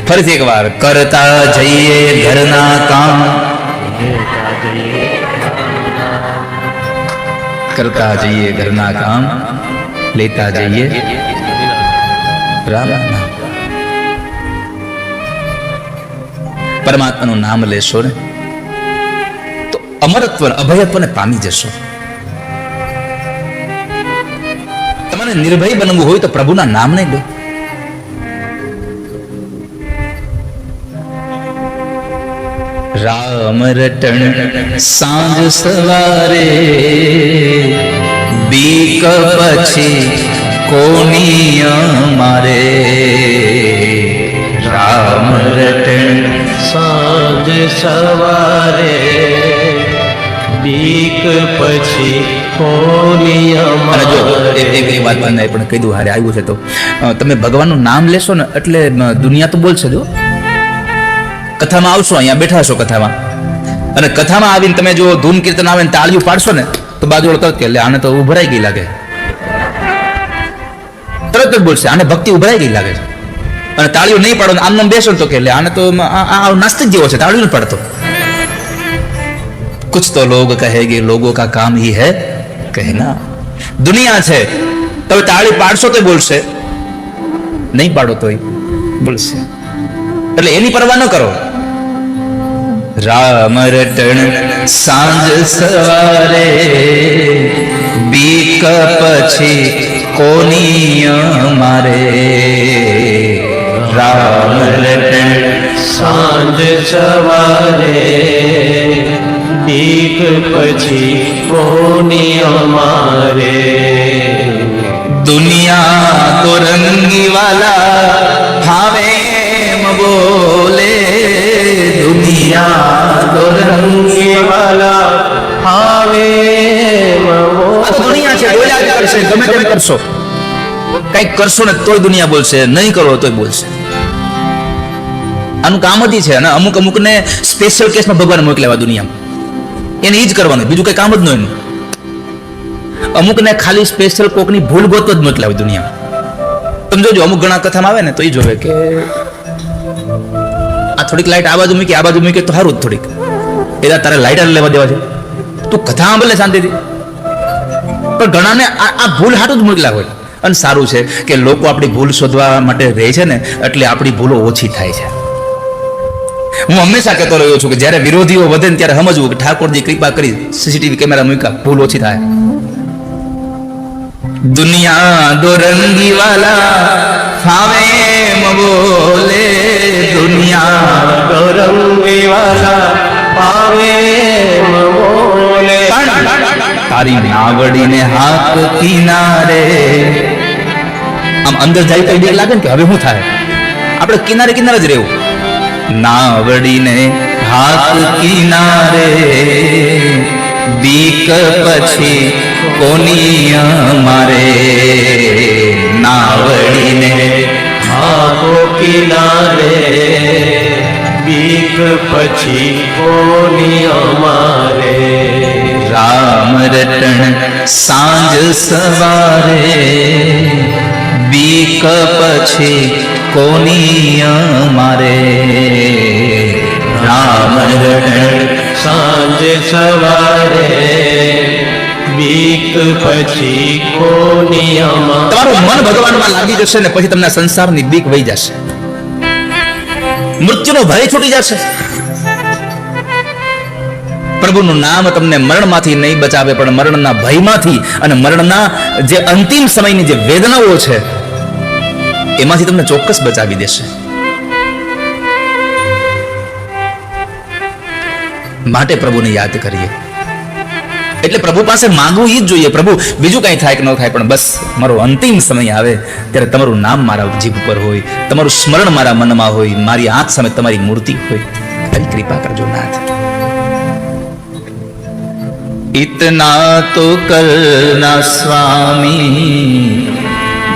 [SPEAKER 1] ફરીથી એક વાર, કરતા જઈએ ઘરના કામ, કરતા જઈએ ઘરના કામ, લેતા જઈએ રામ નામ. પરમાત્માનું નામ લેશો ને તો અમરત્વ અભયત્વને પામી જશો. તમારે નિર્ભય બનવું હોય તો પ્રભુના નામને લો. રામ રટણ સાંજ સવારે, બીક પછી કોની અમારે. રામ રટણ
[SPEAKER 2] સાંજ સવારે, બીક પછી કોની
[SPEAKER 1] અને જો
[SPEAKER 2] અમારે.
[SPEAKER 1] એક વાત મને પણ કીધું હારે આવ્યું છે, તો તમે ભગવાનનું નામ લેશો ને એટલે દુનિયા તો બોલશે. જો કથામાં આવશો, અહીંયા બેઠા છો કથામાં, અને કથામાં આવીને તમે જો ધૂન કીર્તન આવે ને તાળીઓ પાડશો ને તો બાજુ તરત કે આને તો ઉભરાઈ ગઈ લાગે, તરત જ બોલશે આને ભક્તિ ઉભરાઈ ગઈ લાગે છે. અને તાળીઓ નહીં પાડો આમ નામ બેસો તો કે આને તો આ નાસ્તિક જેવો છે, તાળીઓ નહીં પાડતો. कुछ तो लोग कहेंगे लोगों का काम ही है कहना. दुनिया છે તમે તાળી પાડશો તો બોલશે, નહીં પાડો તો બોલશે. એટલે એની પરવા ન કરો. રામ રટણ સાંજ સવારે, બીક પછી કોની અમારે. રામ રટણ
[SPEAKER 2] સાંજ સવારે, બીક પછી કોની અમારે.
[SPEAKER 1] दुनिया तो रंगी वाला भावे बोले. दुनिया तो
[SPEAKER 2] રંગી વાલા આવે
[SPEAKER 1] દુનિયા છે, બોલ્યા જ કરશે. ગમે તેમ કરશો, કઈક કરશો ને તોય દુનિયા બોલશે, નહીં કરો તોય બોલશે. આનું કામ જ છે. અને અમુક ને સ્પેશિયલ કેસમાં ભગવાન મોકલ્યા દુનિયામાં, એને ઈ જ કરવાનું, બીજું કઈ કામ જ ન એનું. અમુકને ખાલી સ્પેશિયલ કોકની ભૂલ ગોતવા જ મોકલ્યા હોય દુનિયામાં. તમે જોજો અમુક ઘણા કથામાં આવે ને તો એ જોવે કે આ થોડીક લાઈટ આ બાજુ મૂકી, આ બાજુ મૂકી તો સારું જ થોડીક. એના તારે લાઈટ લેવા દેવા છે, તું કથા સાંભળે શાંતિથી. પણ ઘણાને આ ભૂલ હાટું જ મોકલ્યા હોય. અને સારું છે કે લોકો આપણી ભૂલ શોધવા માટે રહે છે ને, એટલે આપણી ભૂલો ઓછી થાય છે. હું હંમેશા કહેતો રહ્યો છું કે જ્યારે વિરોધીઓ વધે ને ત્યારે સમજવું કે ઠાકોરજી કૃપા કરી સીસીટીવી કેમેરા મૂક્યા, ભૂલ ઓછી થાય. દુનિયા દોરંગી વાલા ફાવે એમ બોલે, દુનિયા
[SPEAKER 2] ગૌરંગી વાલા પાવે બોલે.
[SPEAKER 1] તારી નાવડીને હાથ કિનારે. આમ અંદર જાય તો બીક લાગે ને કે હવે શું થાય, આપણે કિનારે કિનારે જ રહેવું. નાવડીને હાથ કિનારે, બીક પછી કોની અમારે. નાવડીને
[SPEAKER 2] હાથો કિનારે, બીક પછી કોની અમારે.
[SPEAKER 1] રામ રટણ સાંજ સવારે, બીક પછી કોની અમારે. રામ રટણ
[SPEAKER 2] સાંજ સવારે, બીક પછી કોની અમારે.
[SPEAKER 1] તમારું મન ભગવાનમાં લાગી જશે ને પછી તમને સંસારની બીક વહી જશે, મૃત્યુનો ભય છૂટી જશે. પ્રભુનું નામ તમને મરણમાંથી નહીં બચાવે, પણ મરણના ભયમાંથી અને મરણના જે અંતિમ સમયની જે વેદનાઓ છે એમાંથી તમને ચોક્કસ બચાવી દેશે. માટે પ્રભુને યાદ કરીએ. એટલે પ્રભુ પાસે માંગવું ઈ જ જોઈએ. પ્રભુ બીજું કઈ થાય કે ન થાય, પણ બસ મારો અંતિમ સમય આવે ત્યારે તમારું નામ મારા જીભ ઉપર હોય, તમારું સ્મરણ મારા મનમાં હોય, મારી આંખ સામે તમારી મૂર્તિ હોય. આવી કૃપા કરજો નાથ. इतना तो करना स्वामी,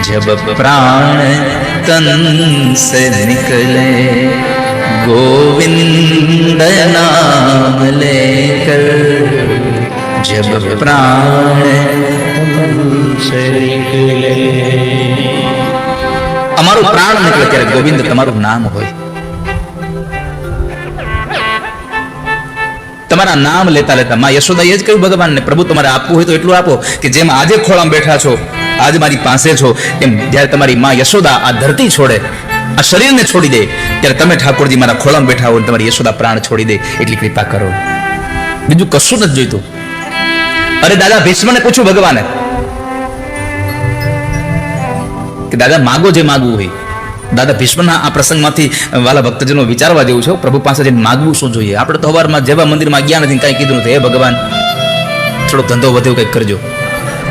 [SPEAKER 1] जब प्राण तन से निकले, गोविंद नाम लेकर जब प्राण
[SPEAKER 2] से निकले.
[SPEAKER 1] અમારું પ્રાણ નીકળે ત્યારે ગોવિંદ તમારું નામ હોય. તમારા નામ લેતા લેતા માં યશોદા એ જ કહ્યું ભગવાનને, પ્રભુ તમારે આપવું હોય તો એટલું આપો કે જેમ આજે ખોળામાં બેઠા છો, આજ મારી પાસે છો, એમ જ્યારે તમારી માં યશોદા આ ધરતી છોડે, આ શરીરને છોડી દે, ત્યારે તમે ઠાકોરજી મારા ખોળામાં બેઠા હો, તમારી યશોદા પ્રાણ છોડી દે એટલી કૃપા કરો. બીજું કશું નથી જોઈતું. અરે દાદા ભીષ્મને પૂછ્યું ભગવાને કે દાદા માગો જે માગવું હોય. દાદા ભીષ્મના આ પ્રસંગમાંથી વાલા ભક્તજનો વિચારવા જેવું છે. પ્રભુ પાસે જઈને માગવું શું જોઈએ? આપણે તો સવારમાં જેવા મંદિરમાં ગયા નથી, કાંઈ કીધું નથી, હે ભગવાન થોડો ધંધો વધ્યો કંઈક કરજો.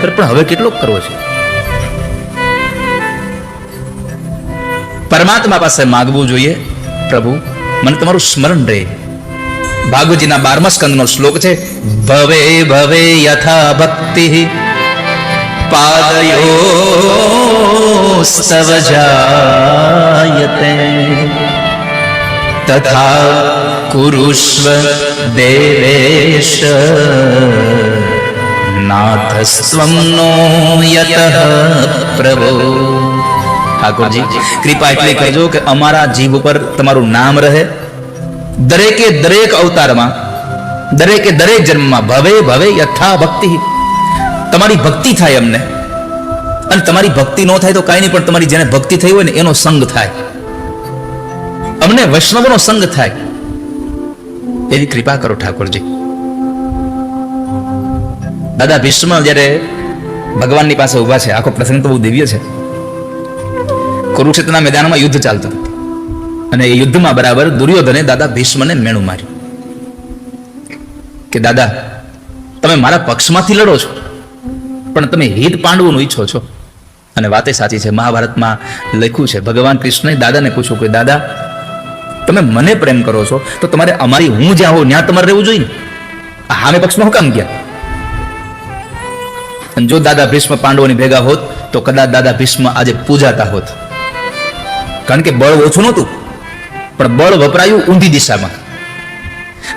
[SPEAKER 1] પણ હવે કેટલો કરવો છે? પરમાત્મા પાસે માગવું જોઈએ, પ્રભુ મને તમારું સ્મરણ રહે. ભાગવતજીના 12મા સ્કંદનો શ્લોક છે, ભવે ભવે યથા ભક્તિ પાદયોસ્તવ જાયતે, તથા કુરુષ્વ દેવેશ નાથસ્ત્વમ નો યતઃ પ્રભો. ઠાકોરજી કૃપા એટલી કરજો કે અમારા જીવ ઉપર તમારું નામ રહે, દરેકે દરેક અવતારમાં, દરેકે દરેક જન્મમાં. ભવે ભવે યથા ભક્તિ, તમારી ભક્તિ થાય અમને. અને તમારી ભક્તિ ન થાય તો કાંઈ નહીં, પણ તમારી જેને ભક્તિ થઈ હોય ને એનો સંગ થાય, અમને વૈષ્ણવનો સંગ થાય, એવી કૃપા કરો ઠાકોરજી. દાદા ભીષ્મ જ્યારે ભગવાનની પાસે ઉભા છે, આખો પ્રસંગ તો બહુ દિવ્ય છે. કુરુક્ષેત્રના મેદાનમાં યુદ્ધ ચાલતું અને એ યુદ્ધમાં બરાબર દુર્યોધને દાદા ભીષ્મને મેણું માર્યું કે દાદા તમે મારા પક્ષમાંથી લડો છો, પણ તમે હિત પાંડવોનું ઈચ્છો છો. અને વાતે સાચી છે. મહાભારતમાં લખ્યું છે, ભગવાન કૃષ્ણએ દાદાને પૂછ્યું કે દાદા તમે મને પ્રેમ કરો છો તો તમારે અમારી હું જ્યાં હોઉં ત્યાં તમારે રહેવું જોઈએ ને. હામે પક્ષમાં હું કામ ગયા? અને જો દાદા ભીષ્મ પાંડવોની ભેગા હોત તો કદાચ દાદા ભીષ્મ આજે પૂજાતા હોત. કારણ કે બળ ઓછું નહોતું, પણ બળ વપરાયું ઊંધી દિશામાં.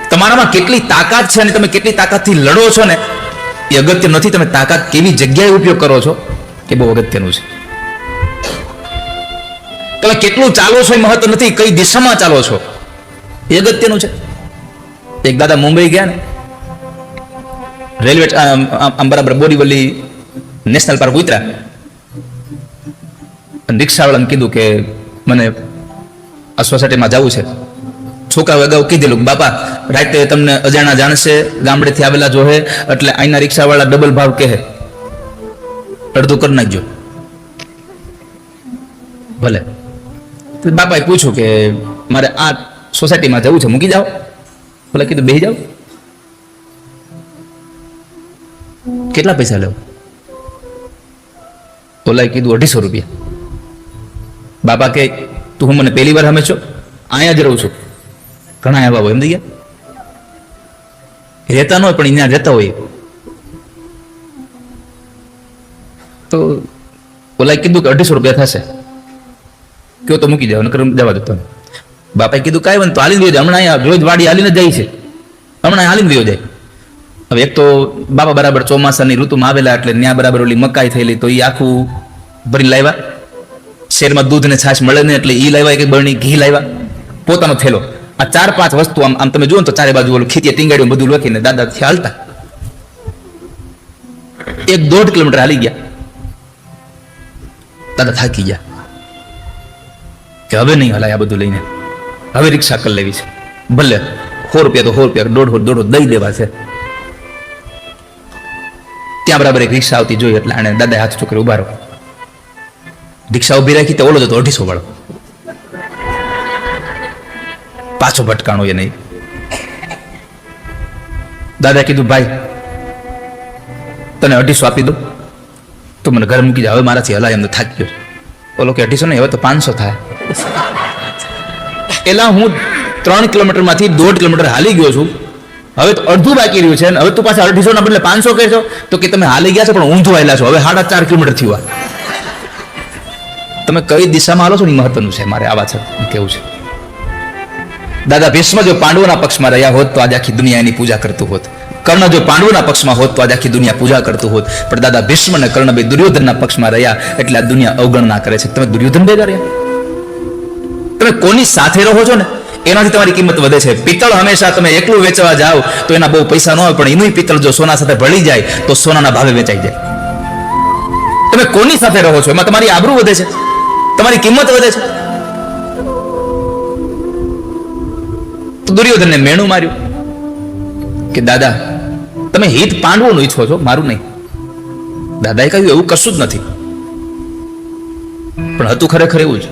[SPEAKER 1] તમારામાં કેટલી તાકાત છે અને તમે કેટલી તાકાતથી લડો છો ને એ અગત્ય નથી, તમે તાકાત કેવી જગ્યાએ ઉપયોગ કરો છો એ બહુ અગત્યનું છે. તમે કેટલું ચાલો છો એ મહત્વ નથી, કઈ દિશામાં ચાલો છો એ અગત્યનું છે. એક દાદા મુંબઈ ગયા ને, રેલવે બરાબર બોરીવલી નેશનલ પાર્ક ઉતર્યા, રિક્ષાવાળાને કીધું કે મને આ સોસાયટીમાં જવું છે. છોકરાઓ અગાઉ કીધેલું બાપા રાતે તમને અજાણા જાણશે, ગામડેથી આવેલા જોહે, એટલે અહીંના રિક્ષાવાળા ડબલ ભાવ કહે. અડધું કરી નાખજો. ભલે. તો બાપાએ પૂછ્યું કે મારે આ સોસાયટીમાં જવું છે, મૂકી જાઓ. ભલે કીધું બેસી જાઓ. કેટલા પૈસા લેવો? ઓલાએ કીધું 250 રૂપિયા. બાપા કે તું હું મને પહેલી વાર હમે છો? અહીંયા જ રહું છું. ઘણા આવ્યા હોય એમ થઈ ગયા, રહેતા ન હોય પણ અહીંયા રહેતા હોય. તો ઓલાએ કીધું કે 250 રૂપિયા થશે, કયો તો મૂકી જાવ, નકર જવા દો તમે. બાપાએ કીધું કાંઈ વાંધો, તો હાલીને વયો જાય. હમણાં અહીંયા રોજ વાડી હાલીને જાય છે, હમણાં હાલીને વયો જાય. હવે એક તો બાપા બરાબર ચોમાસાની ઋતુમાં આવેલા એટલે ત્યાં બરાબર ઓલી મકાઈ થયેલી, તો એ આખું ભરી લાવ્યા. શેરમાં દૂધ ને છાશ મળે ને એટલે એ લાવ્યા, કે બરણી ઘી લાવ્યા, પોતાનો થેલો. આ 4-5 વસ્તુ આમ આમ તમે જુઓ ને તો ચારે બાજુ ઓલું ખીતીએ ટીંગાડ્યું બધું લખીને દાદા હાલતા 1-1.5 કિલોમીટર હાલી ગયા. દાદા થાકી ગયા કે હવે નહીં હલાય આ બધું લઈને, હવે રિક્ષા કરી લેવી છે. ભલે 100 રૂપિયા તો 100 રૂપિયા, 150 દઈ દેવા છે. ત્યાં બરાબર એક રિક્ષા આવતી જોઈ એટલે આને દાદા હાથ ચોકરે ઉભા રહો. રિક્ષા ઉભી રાખી તો ઓલો જતો 250 વાળો, પાછો ભટકાણો એ નહીં. દાદા કીધું ભાઈ તને 250 આપી દો તો મને ઘરે મૂકી જાય, હવે મારાથી હલાય એમને થાકી ગયો. ઓલો કે 250 નહીં, હવે તો 500 થાય. એલા હું 3 કિલોમીટરમાંથી 1.5 કિલોમીટર હાલી ગયો છું, હવે તો અડધું બાકી રહ્યું છે, હવે તું પાછા 250 ના બદલે 500 કહેશો? તો કે તમે હાલી ગયા છો પણ ઊંધું આવેલા છો, હવે 4.5 કિલોમીટર થયું. તમે કઈ દિશામાં હાલો છો ને મહત્વનું છે, મારે આવા છે કેવું છે. દાદા ભીષ્મ જો પાંડવોના પક્ષમાં રહ્યા હોત તો આજે આખી દુનિયા એની પૂજા કરતું હોત. કર્ણ જો પાંડવોના પક્ષમાં હોત તો આજે આખી દુનિયા પૂજા કરતું હોત. પણ દાદા ભીષ્મ અને કર્ણ બે દુર્યોધનના પક્ષમાં રહ્યા એટલે આ દુનિયા અવગણના કરે છે. તમે દુર્યોધન ભેગા રહ્યા, તમે કોની સાથે રહો છો ને એનાથી તમારી કિંમત વધે છે. પિત્તળ હંમેશા તમે એકલું વેચવા જાઓ તો એના બહુ પૈસા ન હોય, પણ એનું પિત્તળ જો સોના સાથે ભળી જાય તો સોનાના ભાવે વેચાઈ જાય. તમે કોની સાથે રહો છો એમાં તમારી આબરૂ વધે છે, તમારી કિંમત વધે છે. તો દુર્યોધનને મેણું માર્યું કે દાદા તમે હિત પાંડવોનું ઈચ્છો છો, મારું નહીં. દાદાએ કહ્યું એવું કશું જ નથી, પણ હતું ખરેખર એવું જ.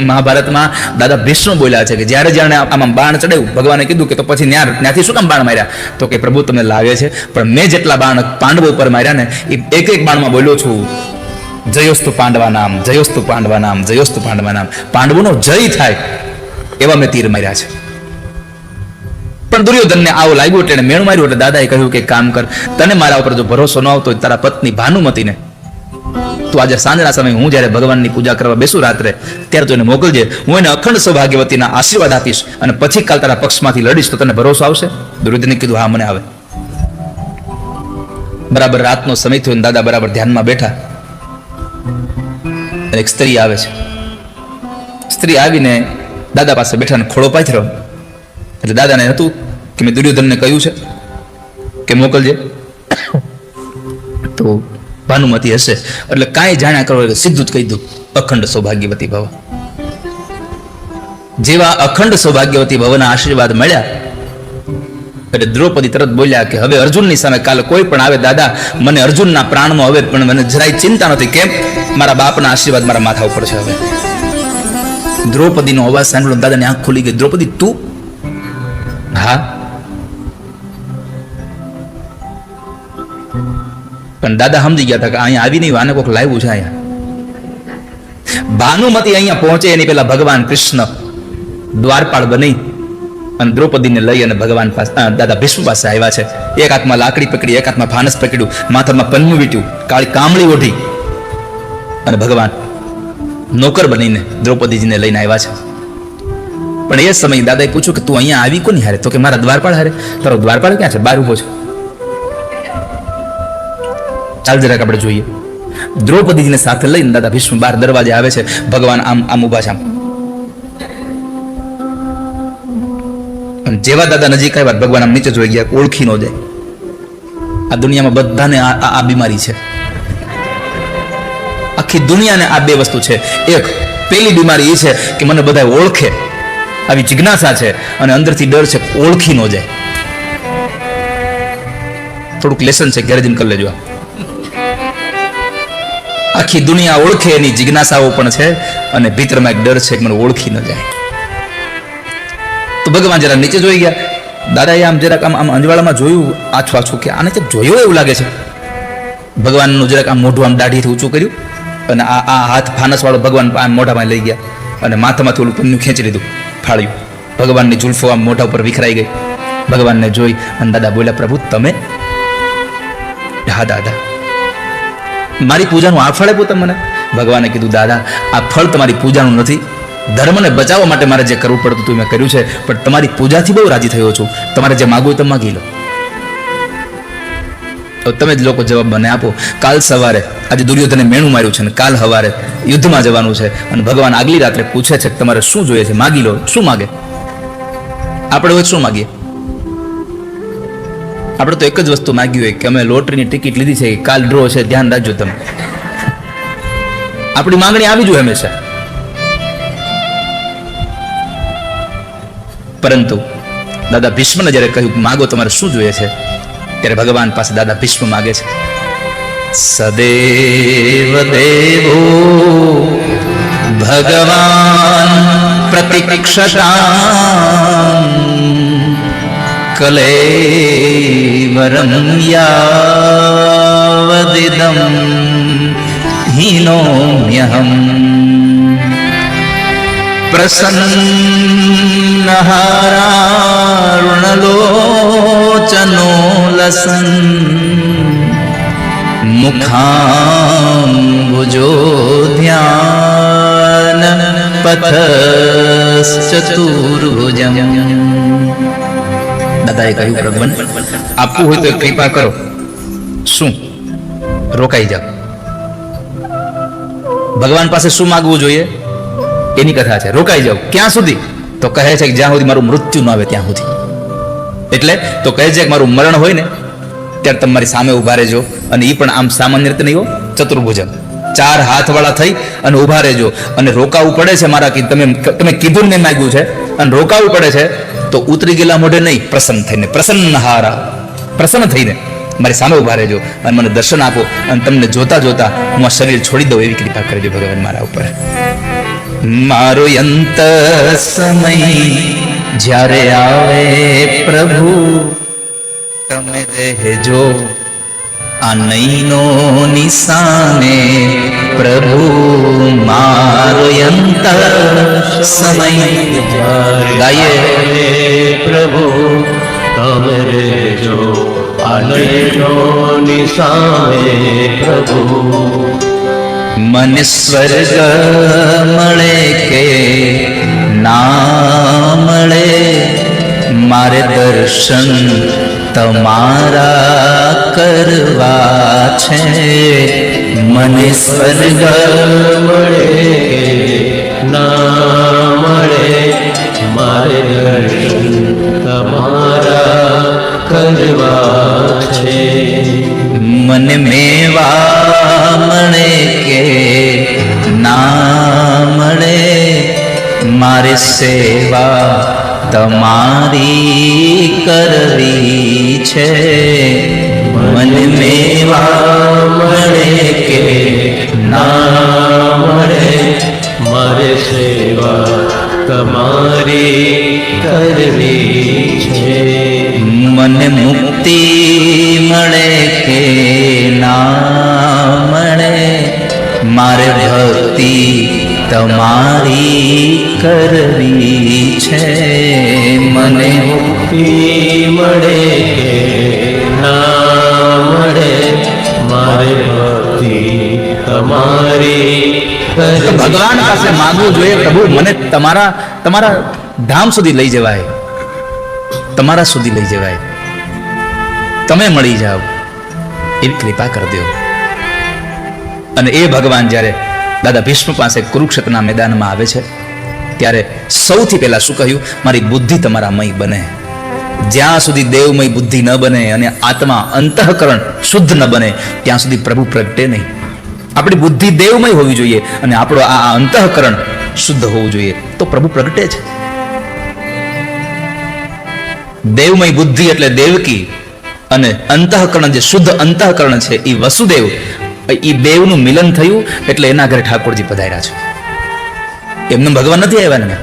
[SPEAKER 1] મહાભારતમાં દાદા ભીષ્મ બોલ્યા છે કે જ્યારે જ્યારે આમાં બાણ ચડાવ્યું ભગવાને કીધું કે તો પછી ત્યાંથી શું કામ બાણ માર્યા? તો કે પ્રભુ તમને લાગે છે પણ મેં જેટલા બાણ પાંડવો ઉપર માર્યા ને એ એક બાણમાં બોલ્યો છું જયોસ્તુ પાંડવા નામ, જયોસ્તુ પાંડવા નામ, જયોસ્તુ પાંડવા નામ. પાંડવોનો જય થાય એવા મેં તીર માર્યા છે. પણ દુર્યોધનને આવું લાગ્યું એટલે મેણું માર્યું એટલે દાદાએ કહ્યું કે કામ કર, તને મારા ઉપર જો ભરોસો ન આવતો હોય તારા પત્ની ભાનુમતીને તું આજે સાંજના સમયે હું જ્યારે ભગવાનની પૂજા કરવા બેસું રાત્રે ત્યારે તું એને મોકલજે, હું એને અખંડ સૌભાગ્યવતીના આશીર્વાદ આપીશ અને પછી કાલ તારા પક્ષમાંથી લડીશ તો તને ભરોસો આવશે? દુર્યોધને કીધું હા મને આવે. બરાબર રાતનો સમય થયો, દાદા બરાબર ધ્યાનમાં બેઠા, એક સ્ત્રી આવે છે. સ્ત્રી આવીને દાદા પાસે બેઠા ખોળો પાથર્યો. એટલે દાદાને હતું કે મેં દુર્યોધનને કહ્યું છે કે મોકલજે, તો ભાનુમતી હશે એટલે કાંઈ જાણ્યા કરો સીધું જ કહી દઉં અખંડ સૌભાગ્યવતી ભવ. જેવા અખંડ સૌભાગ્યવતી ભવના આશીર્વાદ મળ્યા એટલે દ્રૌપદી તરત બોલ્યા કે હવે અર્જુનની સામે કાલે કોઈ પણ આવે દાદા મને અર્જુનના પ્રાણનો હવે પણ મને જરાય ચિંતા નથી, કેમ મારા બાપના આશીર્વાદ મારા માથા ઉપર છે. હવે દ્રૌપદીનો અવાજ સાંભળ્યો દાદાની આંખ ખુલી ગઈ. દ્રૌપદી તું? હા. પણ દાદા સમજી ગયા હતા કે અહીંયા આવી નહીં, આને કોઈક લાવ્યું છે. અહીંયા ભાનુમતી અહીંયા પહોંચે એની પેલા ભગવાન કૃષ્ણ દ્વારપાળ બની અને દ્રૌપદીને લઈ અને ભગવાન પાસે દાદા ભીષ્મ પાસે આવ્યા છે. એક હાથમાં લાકડી પકડી, એક હાથમાં ફાનસ પકડ્યું, માથામાં પન્નું વીટ્યું, કાળી કામળી ઓઢી અને ભગવાન નોકર બનીને દ્રૌપદીજીને લઈને આવ્યા છે. પણ એ સમયે દાદાએ પૂછ્યું કે તું અહીંયા આવી કોની હારે? તો કે મારા દ્વારપાળ હારે. તારો દ્વારપાળ ક્યાં છે? બહાર ઉભો છે. ચાલ જરાક આપણે જોઈએ. દ્રૌપદીજીને સાથે લઈને દાદા ભીષ્મ બહાર દરવાજે આવે છે. ભગવાન આમ આમ ઉભા છે. જેવા દાદા નજીક આવ્યા ભગવાન આમ નીચે જોઈ ગયા, ઓળખી ન જાય. આ દુનિયામાં બધાને આ બીમારી છે. આખી દુનિયાને આ બે વસ્તુ છે. એક પેલી બીમારી એ છે કે મને બધા ઓળખે, આવી જિજ્ઞાસા છે, અને અંદરથી ડર છે ઓળખી ન જાય. થોડુંક લેસન છે, ઘરે જઈને કરી લેજો. આખી દુનિયા ઓળખે એની જિજ્ઞાસાઓ પણ છે, અને ભીતરમાં એક ડર છે કે મને ઓળખી ન જાય. તો ભગવાન જરા નીચે જોઈ ગયા. દાદાએ આમ જરાક આમ અંજવાળામાં જોયું, આછું કે આને જોયો એવું લાગે છે. ભગવાનનું જરાક આમ મોઢું આમ દાઢીથી ઊંચું કર્યું, અને આ હાથ ફાનસ વાળો ભગવાન આમ મોઢામાં લઈ ગયા, અને માથામાંથી ઓલું પન્નું ખેંચી લીધું, ફાળ્યું. ભગવાનની જુલ્ફો આમ મોઢા ઉપર વિખરાઈ ગઈ. ભગવાનને જોઈ અને દાદા બોલ્યા, પ્રભુ તમે? હા દાદા. મારી પૂજાનું આ ફળ આપ્યું તમે મને? ભગવાને કીધું, દાદા આ ફળ તમારી પૂજાનું નથી. ધર્મને બચાવવા માટે મારે જે કરવું પડતું હતું મેં કર્યું છે, પણ તમારી પૂજાથી બહુ રાજી થયો છું. તમારે જે માગવું હોય તમે માગી લો. તો તમે જ લોકો જવાબ મને આપો. કાલ સવારે, આજે દુર્યોધને મેણું માર્યું છે, ને કાલ સવારે યુદ્ધમાં જવાનું છે, અને ભગવાન આગલી રાત્રે પૂછે છે કે તમારે શું જોઈએ છે, માગી લો. શું માગે? આપણે હોય શું માગીએ? આપણે તો એક જ વસ્તુ માગી હોય કે અમે લોટરીની ટિકિટ લીધી છે, કાલ ડ્રો છે, ધ્યાન રાખજો તમે. આપણી માંગણી આવી જોઈએ હંમેશા. પરંતુ દાદા ભીષ્મને જ્યારે કહ્યું માગો તમારે શું જોઈએ છે, ત્યારે ભગવાન પાસે દાદા ભીષ્મ માગે છે, સદેવ દેવો ભગવાન પ્રતિક્ષતાં કલેવરમ યાવદિદમ હીનોમ્યહમ પ્રસન્નહારારુણલોચનો લસન મુખાંબુજો ધ્યાન પથશ્ચતુર્ભુજમ. દાદાએ કહ્યું, ભગવાન આપવું હોય તો કૃપા કરો. શું? રોકાઈ જાઓ. ભગવાન પાસે શું માગવું જોઈએ એની કથા છે. રોકાઈ જાઓ. ક્યાં સુધી? તો કહે છે કે જ્યાં સુધી મારું મૃત્યુ ન આવે ત્યાં સુધી. એટલે તો કહે છે કે મારું મરણ હોય ને ત્યારે તમે મારી સામે ઉભા રહેજો, અને એ પણ આમ સામાન્ય રીતે નહીં હો, ચતુર્ભુજન, 4 હાથવાળા થઈ અને ઉભા રહેજો. અને રોકાવું પડે છે મારા કે તમે કીધું ને માગ્યું છે, અને રોકાવું પડે છે તો ઉતરી ગયેલા મોઢે નહીં, પ્રસન્ન થઈને, પ્રસન્નહારા, પ્રસન્ન થઈને મારી સામે ઉભા રહેજો, અને મને દર્શન આપો, અને તમને જોતા જોતા હું આ શરીર છોડી દઉં એવી કૃપા કરજો ભગવાન મારા ઉપર. મારો અંત સમય જ્યારે આવે પ્રભુ, તમે રહેજો આ નૈનો નિશાને પ્રભુ. મારો અંત સમય ગાયે
[SPEAKER 2] પ્રભુ તમે રહેજો આ નૈનો નિશાને પ્રભુ.
[SPEAKER 1] મને સ્વર્ગ મળે કે ના મળે, મારે દર્શન તમારા કરવા છે. મને સ્વર્ગ
[SPEAKER 2] મળે ના મળે, મારે દર્શન તમારા કરવા છે.
[SPEAKER 1] મને મેવા મળે કે ના મળે, મારે સેવા તમારી કરવી છે. મને મેવા મળે કે
[SPEAKER 2] ના મળે, મારે સેવા તમારી કરવી છે.
[SPEAKER 1] મને મુક્તિ મળે કે ના મળે, મારે ભક્તિ તમારી કરવી છે. મને
[SPEAKER 2] મુક્તિ મળે કે ના મળે, મારે ભક્તિ તમારી કરવી.
[SPEAKER 1] ભગવાન પાસે માંગવું જોઈએ, પ્રભુ મને તમારા ધામ સુધી લઈ જવાય, તમારા સુધી લઈ જવાય, તમે મળી જાઓ એવી કૃપા કરી દો. અને એ ભગવાન જ્યારે દાદા ભીષ્મ પાસે કુરુક્ષેત્રના મેદાનમાં આવે છે ત્યારે સૌથી પહેલા શું કહ્યું? મારી બુદ્ધિ તમારા મય બને. જ્યાં સુધી દેવમય બુદ્ધિ ન બને અને આત્મા અંતઃકરણ શુદ્ધ ન બને ત્યાં સુધી પ્રભુ પ્રગટે નહીં. આપણી બુદ્ધિ દેવમય હોવી જોઈએ અને આપણો આ અંતઃકરણ શુદ્ધ હોવું જોઈએ તો પ્રભુ પ્રગટે છે. દેવમય બુદ્ધિ એટલે દેવકી, અને અંતઃકરણ જે શુદ્ધ અંતઃકરણ છે એ વસુદેવ, એ દેવનું મિલન થયું એટલે એના ઘરે ઠાકોરજી પધાર્યા છે. એમને ભગવાન નથી આવ્યા ને.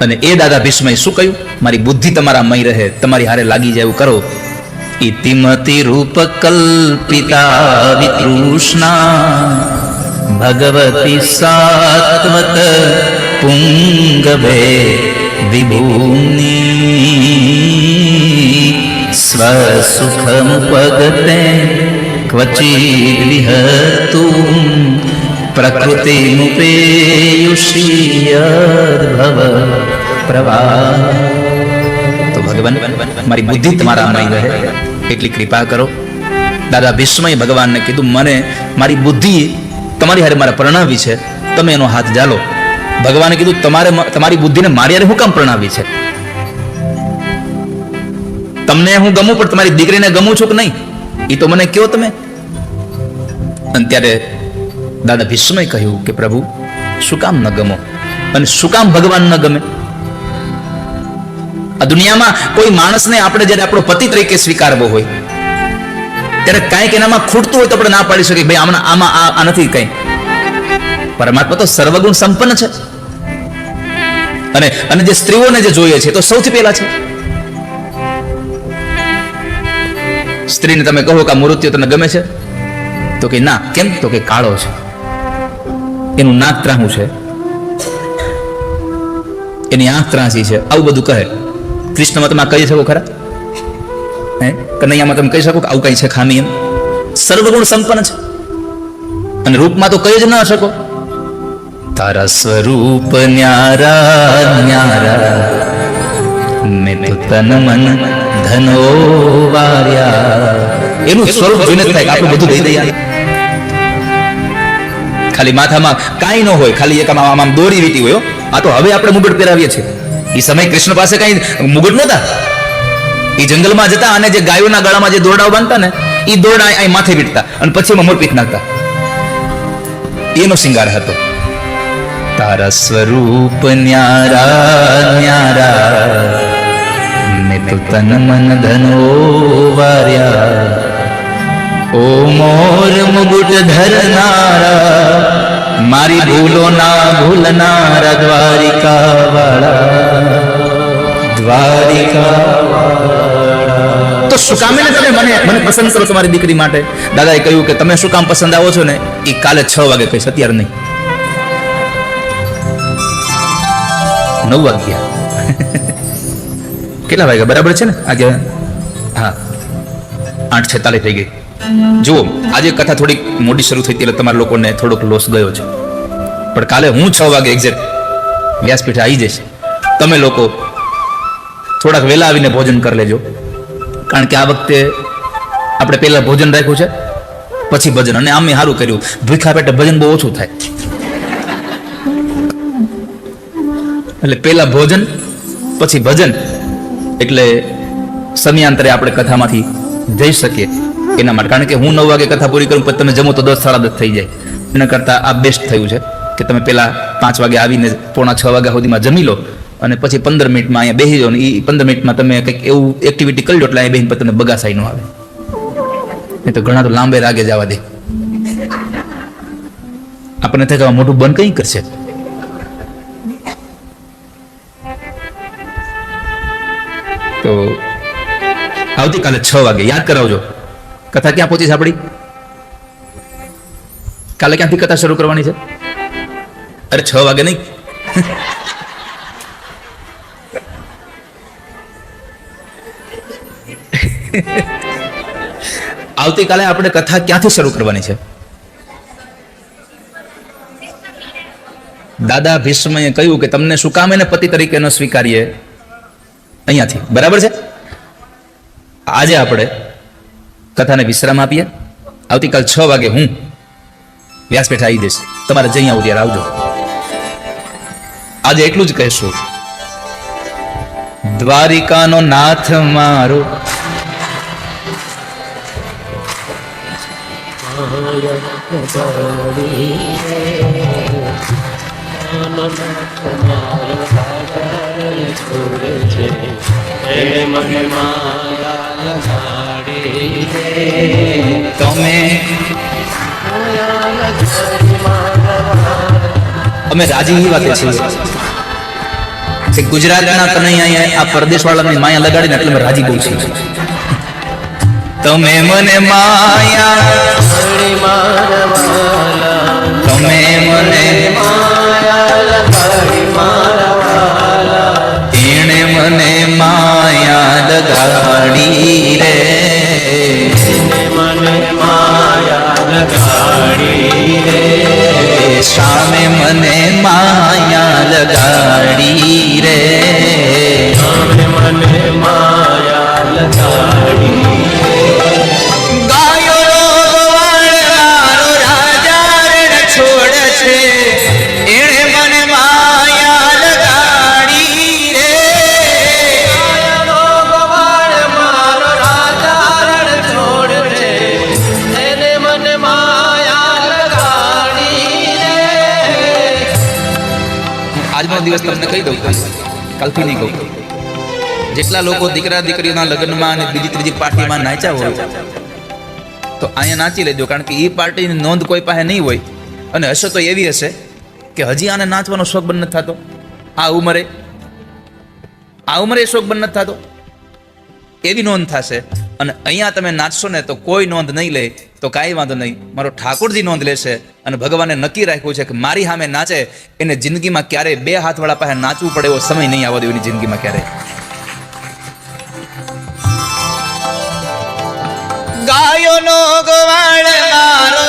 [SPEAKER 1] અને એ દાદા ભીષ્મએ શું કહ્યું? મારી બુદ્ધિ તમારા મય રહે, તમારી હારે લાગી જાય એવું કરો. ઇતિમતિ રૂપ કલ્પિતા વિતૃષ્ણા ભગવતી સાત્વત પુંગવે વિભૂની સ્વસુખમુપગતે ક્વચિદ વિહતું પ્રકૃતિમુપેયુષીયદ્ભવ પ્રવાહ. તો ભગવાન મારી બુદ્ધિ તમારા મય રહે એટલી કૃપા કરો. દાદા ભીષ્મએ ભગવાનને કીધું, મને મારી બુદ્ધિ તમારી હારે મારે પ્રણાવી છે, તમે એનો હાથ ઝાલો. ભગવાને કીધું, તમારી બુદ્ધિને મારી હારે હું કામ પ્રણાવી છે? તમને હું ગમું પણ તમારી દીકરીને ગમું છું કે નહીં એ તો મને કહો તમે. અને ત્યારે દાદા ભીષ્મએ કહ્યું કે પ્રભુ શું કામ ન ગમો અને શું કામ ભગવાન ન ગમે? આ દુનિયામાં કોઈ માણસને આપણે જ્યારે આપણો પતિ તરીકે સ્વીકારવો હોય ત્યારે કાંઈક એનામાં ખૂટતું હોય તો આપણે ના પાડી શકીએ, ભાઈ આમાં આ નથી કંઈ. પરમાત્મા તો સર્વગુણ સંપન્ન છે. અને જે સ્ત્રીઓને જે જોઈએ છે તો સૌથી પહેલા છે. સ્ત્રીને તમે કહો કે આ મૃત્યુ તને ગમે છે તો કે ના. કેમ? તો કે કાળો છે, એનું નાક ત્રાહું છે, એની આંખ ત્રાસી છે, આવું બધું કહે. કૃષ્ણમાં તમે કહી શકો ખરા? કનૈયામાં તમે કહી શકો કે આવું કઈ છે ખામી? એમ સર્વગુણ સંપન્ન છે. અને રૂપમાં તો કહી જ ન શકો. તારા સ્વરૂપ ન્યારા ન્યારા મેં તો તન મન ધનો વાર્યા. એનું સ્વરૂપ જોઈને થાય કે આપણું બધું દઈ દઈએ. ખાલી માથામાં કાંઈ ન હોય, ખાલી એક આમ દોરી વીટી હોય. આ તો હવે આપણે મુગટ પહેરાવીએ છીએ. એ સમય કૃષ્ણ પાસે કઈ મુગટ નહોતા. એ જંગલમાં જતા અને જે ગાયોના ગળામાં જે દોરડાઓ બાંધતા ને એ દોરડા અહીં માથે વીટતા અને પછી એમાં મોરપીક નાખતા. એનો શિંગાર હતો. તારા સ્વરૂપ ન્યારા ન્યારા મેં તો તન મન ધનો વાર્યા. ઓ મોર મુગુટ ધરનારા મારી ભૂલો ના ભૂલનારા દ્વારિકા વાળા દ્વારિકા વાળા. તો શું કામે તમે મને પસંદ કરો તમારી દીકરી માટે? દાદાએ કહ્યું કે તમે શું કામ પસંદ આવો છો ને એ કાલે 6 વાગે કહીશ, અત્યારે નહીં. 9 વાગ્યા. કેટલા વાગ્યા બરાબર છે ને આજે? હા, 8:46 થઈ ગઈ. જુઓ, આજે કથા થોડીક મોડી શરૂ થઈ હતી એટલે તમારા લોકોને થોડોક લોસ ગયો છે. પણ કાલે હું 6 વાગે એક્ઝેક્ટ વ્યાસપીઠે આવી જઈશ. તમે લોકો થોડાક વહેલા આવીને ભોજન કરી લેજો, કારણ કે આ વખતે આપણે પહેલા ભોજન રાખ્યું છે પછી ભજન. અને આમે સારું કર્યું, ભૂખ્યા પેટે ભજન બહુ ઓછું થાય. એટલે પહેલા ભોજન પછી ભજન, એટલે સમયાંતરે આપણે કથામાંથી જઈ શકીએ એના માટે. કારણ કે હું 9 વાગે કથા પૂરી કરું પછી તમે જમો તો 10 સાડા 10 થઈ જાય. એના કરતાં આ બેસ્ટ થયું છે કે તમે પહેલા 5 વાગે આવીને 5:45 વાગ્યા સુધીમાં જમી લો અને પછી 15 મિનિટમાં અહીંયા બેસી જાઓ ને એ 15 મિનિટમાં તમે કંઈક એવું એક્ટિવિટી કરી લો એટલે અહીંયા બેસીને પછી તમને બગાસાઈ ન આવે. નહીં તો ઘણા તો લાંબે રાગે જવા દે. આપણને થાય કે મોટું બંધ કઈ કરશે. તો આવતીકાલે 6 વાગે યાદ કરાવજો. કથા ક્યાં પહોંચી છે આપણી? કાલે ક્યાંથી કથા શરૂ કરવાની છે? અરે 6 વાગે નહીં. આવતીકાલે આપણે કથા ક્યાંથી શરૂ કરવાની છે? દાદા ભીષ્મએ કહ્યું કે તમને શું કામ એને પતિ તરીકે ન સ્વીકારીએ? અહીંયાથી. બરાબર છે? આજે આપણે કથાને વિશ્રામ આપીએ. આવતીકાલ 6 વાગે હું વ્યાસપીઠ આવી જઈશ. તમારે જઈ આવું ત્યારે આવજો. આજે એટલું જ કહેશું, દ્વારિકાનો નાથ મારો
[SPEAKER 2] આનંદ છોડે છે એને મને માયા લગાડી દે
[SPEAKER 1] તમે
[SPEAKER 2] માયા લગાડી મારા
[SPEAKER 1] અમે રાજી એ વાતે છીએ કે ગુજરાતના કનૈયાએ આ પરદેશવાળાની માયા લગાડીને એટલે અમે રાજી બહુ છીએ. તમે મને માયા
[SPEAKER 2] લગાડી મારા વાલા
[SPEAKER 1] તમે મને
[SPEAKER 2] માયા લગાડી મારા વાલા
[SPEAKER 1] એણે મને માયા લગાડી રે
[SPEAKER 2] એને મને માયા લગાડી રે
[SPEAKER 1] સામે મને માયા લગાડી રે
[SPEAKER 2] તમે મને માયા લગાડી
[SPEAKER 1] ગાયો ગોવાળ મારો રાજા રણ છોડ છે એણે મને માયા લગાડી રે
[SPEAKER 2] માયાનો ગવાળ મારો રાજા રણ છોડ છે એને મને માયા લગાડી રે
[SPEAKER 1] આજનો દિવસ તમને કહી દઉં, કાલથી નહીં કહું. જેટલા લોકો દીકરા દીકરીઓના લગ્નમાં અને બીજી ત્રીજી પાર્ટીમાં નાચ્યા હોય તો અહીંયા નાચી લેજો, કારણ કે એ પાર્ટીની નોંધ કોઈ પાસે નહીં હોય અને હશે તો એવી હશે કે હજી આને નાચવાનો શોખ બંધ નથી થતો, આ ઉંમરે શોખ બંધ નથી થતો, એવી નોંધ થશે. અને અહીંયા તમે નાચશો ને તો કોઈ નોંધ નહીં લે તો કાંઈ વાંધો નહીં, મારો ઠાકોરજી નોંધ લેશે. અને ભગવાને નક્કી રાખ્યું છે કે મારી સામે નાચે એને જિંદગીમાં ક્યારેય બે હાથવાળા પાસે નાચવું પડે એવો સમય નહીં આવવા દેવો એની જિંદગીમાં ક્યારેય. ગાયોનો ગવાળ મારો